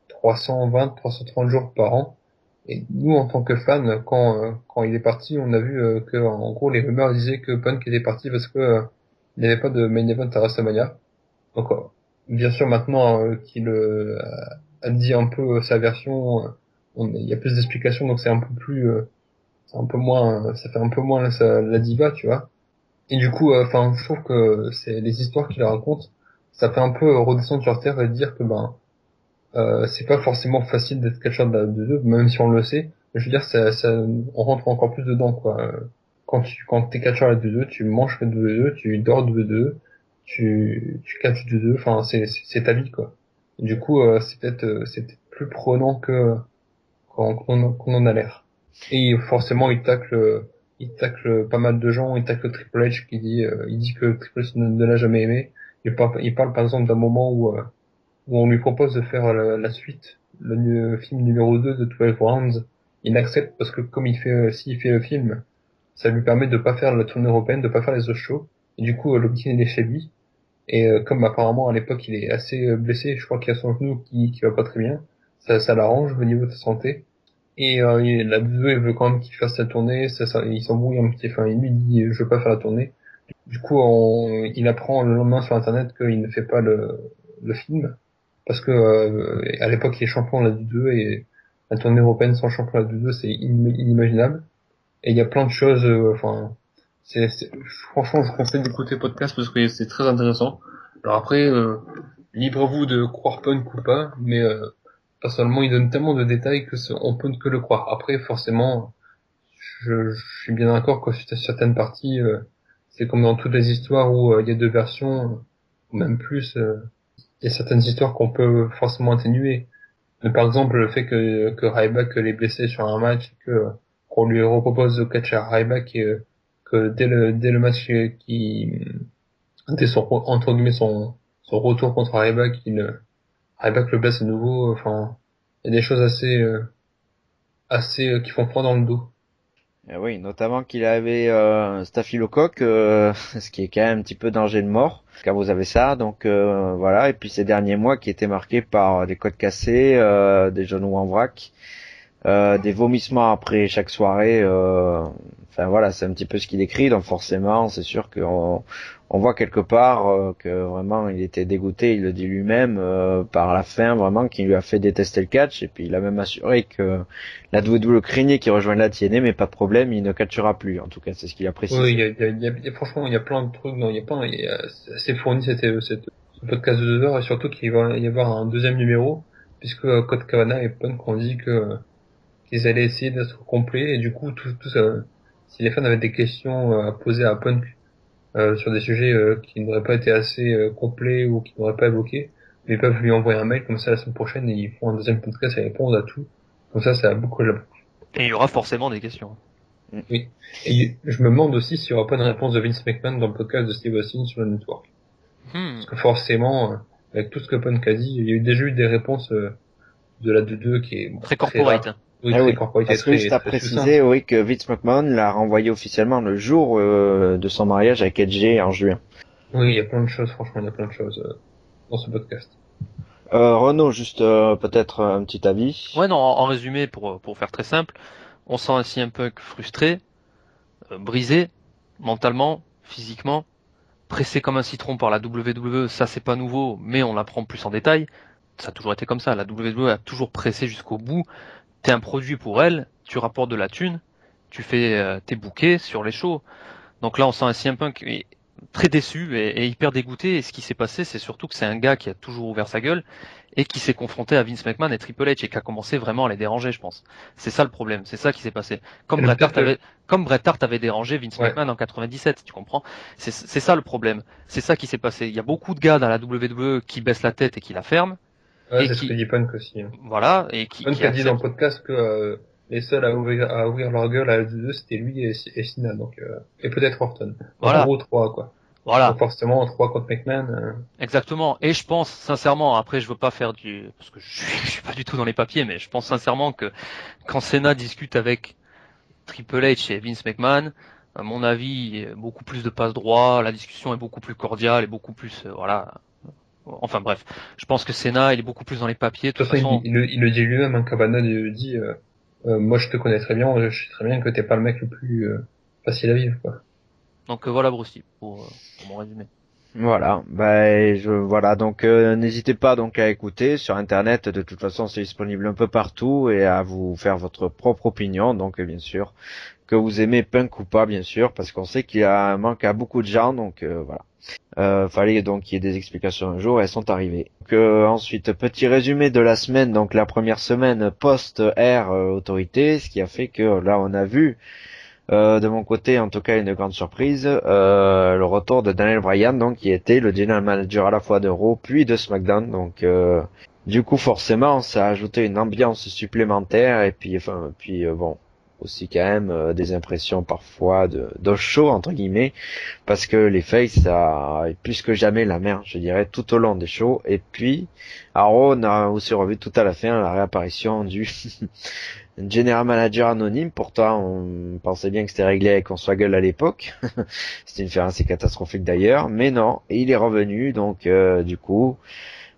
320, 330 jours par an. Et nous, en tant que fans, quand il est parti, on a vu que, en gros, les rumeurs disaient que Punk était parti parce que il n'y avait pas de main event à WrestleMania. Donc, bien sûr, maintenant qu'il a dit un peu sa version, il y a plus d'explications, donc c'est un peu plus, c'est un peu moins, ça fait un peu moins la diva, tu vois. Et du coup, enfin, je trouve que c'est les histoires qu'il raconte, ça fait un peu redescendre sur terre et dire que c'est pas forcément facile d'être catcheur de deux, même si on le sait. Je veux dire, on rentre encore plus dedans, quoi. Quand t'es catcheur à deux, tu manges que deux, tu dors de deux, tu catches de deux. Enfin, c'est ta vie, quoi. Et du coup, c'est peut-être plus prenant que qu'on en a l'air. Et forcément, il tacle pas mal de gens. Il tacle Triple H il dit que Triple H ne l'a jamais aimé. Il parle par exemple d'un moment où on lui propose de faire la suite, film numéro 2 de 12 Rounds. Il accepte parce que comme s'il fait le film, ça lui permet de pas faire la tournée européenne, de pas faire les autres shows. Et du coup, le il est chez lui. Et comme apparemment à l'époque il est assez blessé, je crois qu'il y a son genou qui va pas très bien, ça l'arrange au niveau de sa santé. Et la WWE il veut quand même qu'il fasse la tournée, il s'embrouille un petit, enfin il lui dit je veux pas faire la tournée. Du coup il apprend le lendemain sur internet qu'il ne fait pas le film parce que à l'époque il est champion de la WWE et la tournée européenne sans champion de la WWE c'est inimaginable. Et il y a plein de choses, enfin franchement je conseille d'écouter le podcast parce que c'est très intéressant. Alors après libre-vous de croire Punk ou pas, mais personnellement, il donne tellement de détails que on peut que le croire. Après, forcément, je suis bien d'accord que sur certaines parties, c'est comme dans toutes les histoires où il y a deux versions, ou même plus. Il y a certaines histoires qu'on peut forcément atténuer. Mais par exemple, le fait que Ryback l'ait blessé sur un match, qu'on lui repropose de catcher Ryback et que dès le match dès entre guillemets son retour contre Ryback, Ryback le blesse à nouveau. Enfin, il y a des choses assez qui font froid dans le dos. Eh oui, notamment qu'il avait un staphylocoque, ce qui est quand même un petit peu danger de mort, car vous avez ça, donc voilà. Et puis ces derniers mois qui étaient marqués par des côtes cassées, des genoux en vrac, des vomissements après chaque soirée. Enfin voilà, c'est un petit peu ce qu'il décrit. Donc forcément, c'est sûr qu'on on voit quelque part que vraiment il était dégoûté. Il le dit lui-même par la fin, vraiment, qui lui a fait détester le catch. Et puis il a même assuré que la WWE le craignait qu'il rejoigne la TNA, mais pas de problème, il ne catchera plus. En tout cas, c'est ce qu'il a précisé. Oui, franchement, il y a plein de trucs. Non, il y a pas, c'est assez fourni ce podcast de 2 heures et surtout qu'il va y avoir un deuxième numéro puisque Code Cavana et Punk ont dit qu'ils allaient essayer d'être complets et du coup tout ça, si les fans avaient des questions à poser à Punk sur des sujets qui n'auraient pas été assez complets ou qui n'auraient pas évoqué, ils peuvent lui envoyer un mail comme ça la semaine prochaine et ils font un deuxième podcast et répondre à tout. Comme ça a beaucoup la boucle. Et il y aura forcément des questions. Oui. Et je me demande aussi s'il n'y aura pas une réponse de Vince McMahon dans le podcast de Steve Austin sur le network. Parce que forcément, avec tout ce que Punk a dit, il y a déjà eu des réponses de la 2-2 qui est Très corporate. Oui, Ah très oui, corporate parce que juste à préciser, oui, que Vince McMahon l'a renvoyé officiellement le jour de son mariage avec Edge en juin. Oui, il y a plein de choses, franchement, il y a plein de choses dans ce podcast. Renaud, juste peut-être un petit avis. Ouais, non, en résumé, pour faire très simple, on sent ainsi un peu frustré, brisé, mentalement, physiquement, pressé comme un citron par la WWE, ça c'est pas nouveau, mais on l'apprend plus en détail. Ça a toujours été comme ça, la WWE a toujours pressé jusqu'au bout. T'es un produit pour elle, tu rapportes de la thune, tu fais tes bouquets sur les shows. Donc là, on sent un CM Punk très déçu et hyper dégoûté. Et ce qui s'est passé, c'est surtout que c'est un gars qui a toujours ouvert sa gueule et qui s'est confronté à Vince McMahon et Triple H et qui a commencé vraiment à les déranger, je pense. C'est ça le problème, c'est ça qui s'est passé. Comme Bret Hart avait dérangé Vince McMahon en 97, tu comprends? C'est ça le problème. C'est ça qui s'est passé. Il y a beaucoup de gars dans la WWE qui baissent la tête et qui la ferment. Ouais, Et c'est ce que dit Punk aussi. voilà, et Punk a dit dans le podcast que les seuls à ouvrir leur gueule à deux, c'était lui et Cena, donc, et peut-être Orton. Donc, Voilà. en gros, trois, quoi. Voilà. Donc, forcément, trois contre McMahon, Exactement. Et je pense sincèrement, après je veux pas faire parce que je suis pas du tout dans les papiers, mais je pense sincèrement que quand Cena discute avec Triple H et Vince McMahon, à mon avis, il y a beaucoup plus de passe droit, la discussion est beaucoup plus cordiale et beaucoup plus, voilà. Enfin bref, je pense que Cena, il est beaucoup plus dans les papiers. De de toute toute façon, façon, il le dit lui-même, hein, Cabana lui dit, moi je te connais très bien, je sais très bien que t'es pas le mec le plus facile à vivre, quoi. donc voilà Bruce Lee, pour mon résumé. Voilà, voilà, donc n'hésitez pas donc à écouter sur internet, de toute façon c'est disponible un peu partout et à vous faire votre propre opinion, donc bien sûr, que vous aimez Punk ou pas bien sûr, parce qu'on sait qu'il y a un manque à beaucoup de gens, donc voilà. Fallait donc qu'il y ait des explications un jour, elles sont arrivées. Donc, ensuite, petit résumé de la semaine, donc la première semaine post-Air Autorité, ce qui a fait que là on a vu de mon côté, en tout cas, une grande surprise, le retour de Daniel Bryan, donc qui était le general manager à la fois de Raw puis de SmackDown. Donc, du coup, forcément, ça a ajouté une ambiance supplémentaire et puis, bon, aussi quand même des impressions parfois de show entre guillemets, parce que les faces, ça est plus que jamais la merde, je dirais, tout au long des shows. Et puis, à Raw, on a aussi revu tout à la fin la réapparition du General Manager anonyme. Pourtant, on pensait bien que c'était réglé avec Swaggle à l'époque. C'était une affaire assez catastrophique d'ailleurs, mais non, il est revenu. Donc, du coup,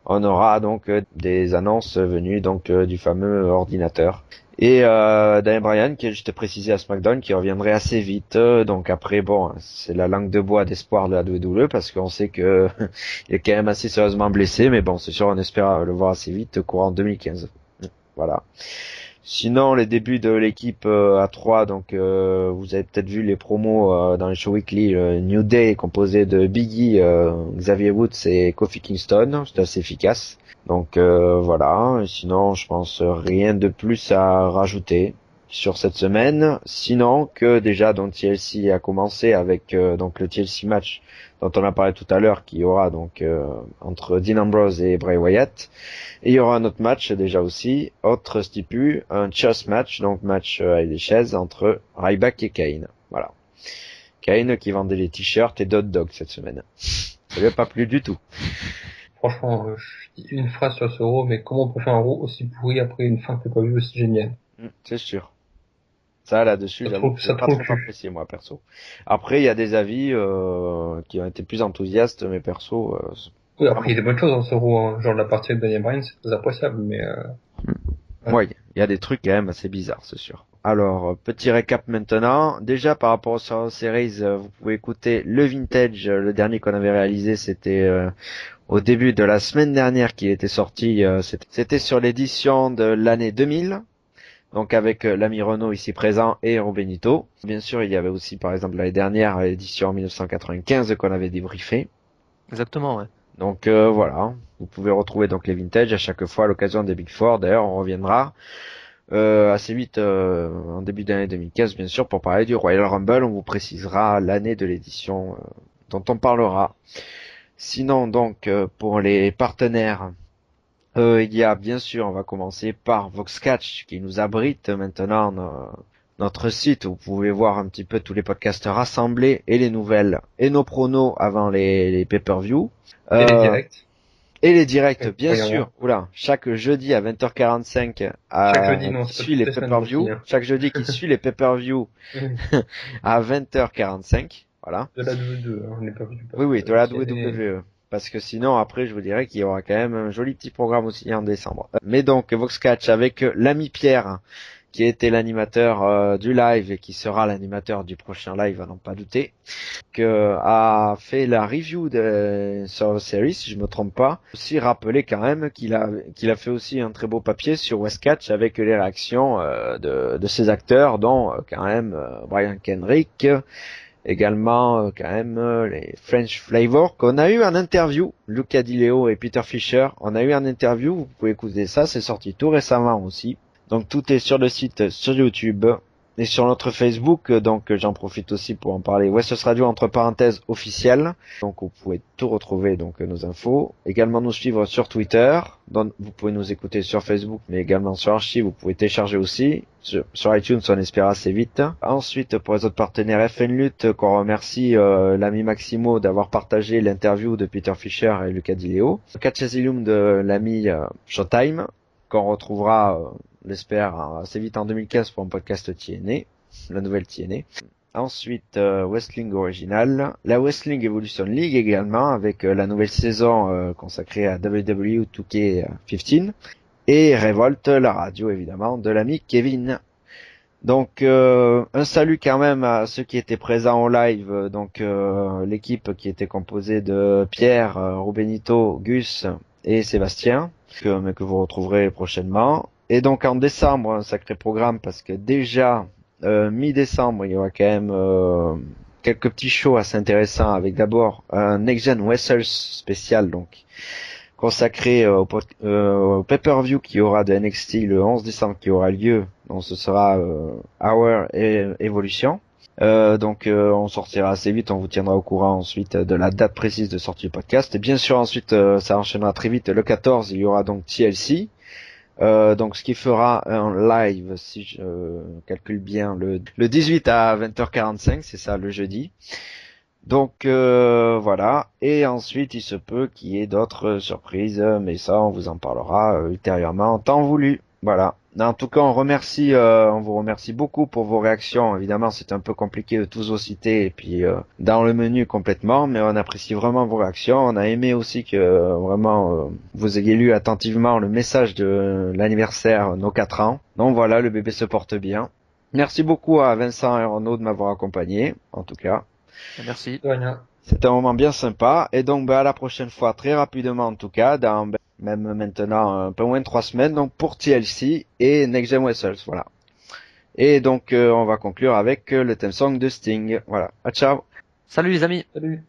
on aura donc des annonces venues donc du fameux ordinateur. Et Daniel Bryan, qui est juste précisé à SmackDown, qui reviendrait assez vite. Donc après, bon, c'est la langue de bois d'espoir de la WWE parce qu'on sait que il est quand même assez sérieusement blessé, mais bon, c'est sûr, on espère le voir assez vite, courant 2015. Voilà. Sinon, les débuts de l'équipe à 3, donc vous avez peut-être vu les promos dans les shows weekly. New Day est composé de Biggie, Xavier Woods et Kofi Kingston. C'est assez efficace. Donc voilà. Et sinon, je pense rien de plus à rajouter sur cette semaine. Sinon que déjà donc TLC a commencé avec donc le TLC match dont on a parlé tout à l'heure, qui aura donc entre Dean Ambrose et Bray Wyatt. Et il y aura un autre match déjà aussi, autre stipu, un chess match, donc match avec des chaises entre Ryback et Kane. Voilà. Kane qui vendait les t-shirts et hot dogs cette semaine. Ça lui a pas plu du tout. Franchement, je dis une phrase sur ce Raw, mais comment on peut faire un Raw aussi pourri après une fin que pas vu aussi géniale? C'est sûr. Ça, là-dessus, j'avoue que j'ai pas trop apprécié, moi, perso. Après, il y a des avis qui ont été plus enthousiastes, mais perso... oui, après, il y a des bonnes choses dans ce Raw, hein. Genre la partie avec Daniel Bryan, c'est très appréciable, mais... Ouais, il y a des trucs quand même assez bizarres, c'est sûr. Alors, petit récap maintenant. Déjà, par rapport aux Survivor Series, vous pouvez écouter le Vintage. Le dernier qu'on avait réalisé, c'était au début de la semaine dernière qui était sorti. C'était sur l'édition de l'année 2000. Donc avec l'ami Renault ici présent et Ron Benito. Bien sûr, il y avait aussi par exemple l'année dernière l'édition 1995 qu'on avait débriefé. Exactement, ouais. Donc voilà, vous pouvez retrouver donc les vintage à chaque fois à l'occasion des Big Four. D'ailleurs, on reviendra assez vite en début d'année 2015 bien sûr pour parler du Royal Rumble. On vous précisera l'année de l'édition dont on parlera. Sinon donc pour les partenaires, il y a bien sûr, on va commencer par VoxCatch qui nous abrite maintenant notre site où vous pouvez voir un petit peu tous les podcasts rassemblés et les nouvelles et nos pronos avant les pay-per-view. Et les directs. Et les directs, bien sûr. Oula, chaque jeudi à 20h45 chaque jeudi, non, qui suit les pay-per-view. aussi, hein. Chaque jeudi qui suit les pay-per-view à 20h45. Voilà. De la WWE, hein, on n'est pas vu. Oui, de la WWE. Parce que sinon, après, je vous dirais qu'il y aura quand même un joli petit programme aussi en décembre. Mais donc, VoxCatch avec l'ami Pierre, qui était l'animateur du live et qui sera l'animateur du prochain live, à n'en pas douter, a fait la review de Survivor Series, si je me trompe pas. Aussi rappeler quand même qu'il a fait aussi un très beau papier sur WestCatch avec les réactions de ses acteurs, dont quand même Brian Kendrick, également quand même les French Flavor qu'on a eu en interview, Luca Di Leo et Peter Fisher. On a eu en interview, vous pouvez écouter ça, c'est sorti tout récemment aussi. Donc tout est sur le site, sur YouTube Et sur notre Facebook, donc j'en profite aussi pour en parler, West Coast Radio entre parenthèses officiel. Donc vous pouvez tout retrouver, donc nos infos. Également nous suivre sur Twitter. Donc vous pouvez nous écouter sur Facebook, mais également sur Archive, vous pouvez télécharger aussi. Sur iTunes, on espère assez vite. Ensuite, pour les autres partenaires FN Lutte, qu'on remercie l'ami Maximo d'avoir partagé l'interview de Peter Fischer et Luca Di Leo. Catch Asylum de l'ami Showtime, qu'on retrouvera, j'espère, assez vite en 2015 pour un podcast TNA, la nouvelle TNA. Ensuite, Wrestling Original, la Wrestling Evolution League également, avec la nouvelle saison consacrée à WWE 2K15, et Revolt, la radio évidemment, de l'ami Kevin. Donc un salut quand même à ceux qui étaient présents au live, donc l'équipe qui était composée de Pierre, Rubenito, Gus et Sébastien, que vous retrouverez prochainement. Et donc en décembre, un sacré programme parce que déjà mi-décembre, il y aura quand même quelques petits shows assez intéressants avec d'abord un Next Gen Wrestlers spécial donc consacré au pay-per-view qui aura de NXT le 11 décembre qui aura lieu. Donc ce sera Hour et Evolution. Donc on sortira assez vite, on vous tiendra au courant ensuite de la date précise de sortie du podcast. Et bien sûr ensuite ça enchaînera très vite. Le 14 il y aura donc TLC. Donc ce qui fera un live, si je calcule bien, le 18 à 20h45, c'est ça le jeudi. Donc voilà, et ensuite il se peut qu'il y ait d'autres surprises, mais ça on vous en parlera ultérieurement en temps voulu. Voilà. En tout cas, on vous remercie beaucoup pour vos réactions. Évidemment, c'est un peu compliqué de tous vous citer et puis dans le menu complètement, mais on apprécie vraiment vos réactions. On a aimé aussi que vraiment vous ayez lu attentivement le message de l'anniversaire nos 4 ans. Donc voilà, le bébé se porte bien. Merci beaucoup à Vincent et Renaud de m'avoir accompagné, en tout cas. Merci. C'était un moment bien sympa. Et donc, à la prochaine fois, très rapidement en tout cas, dans même maintenant un peu moins de 3 semaines, donc pour TLC et Next Gen Wrestlers, voilà. Et donc, on va conclure avec le theme song de Sting. Voilà. Ciao. Salut les amis. Salut.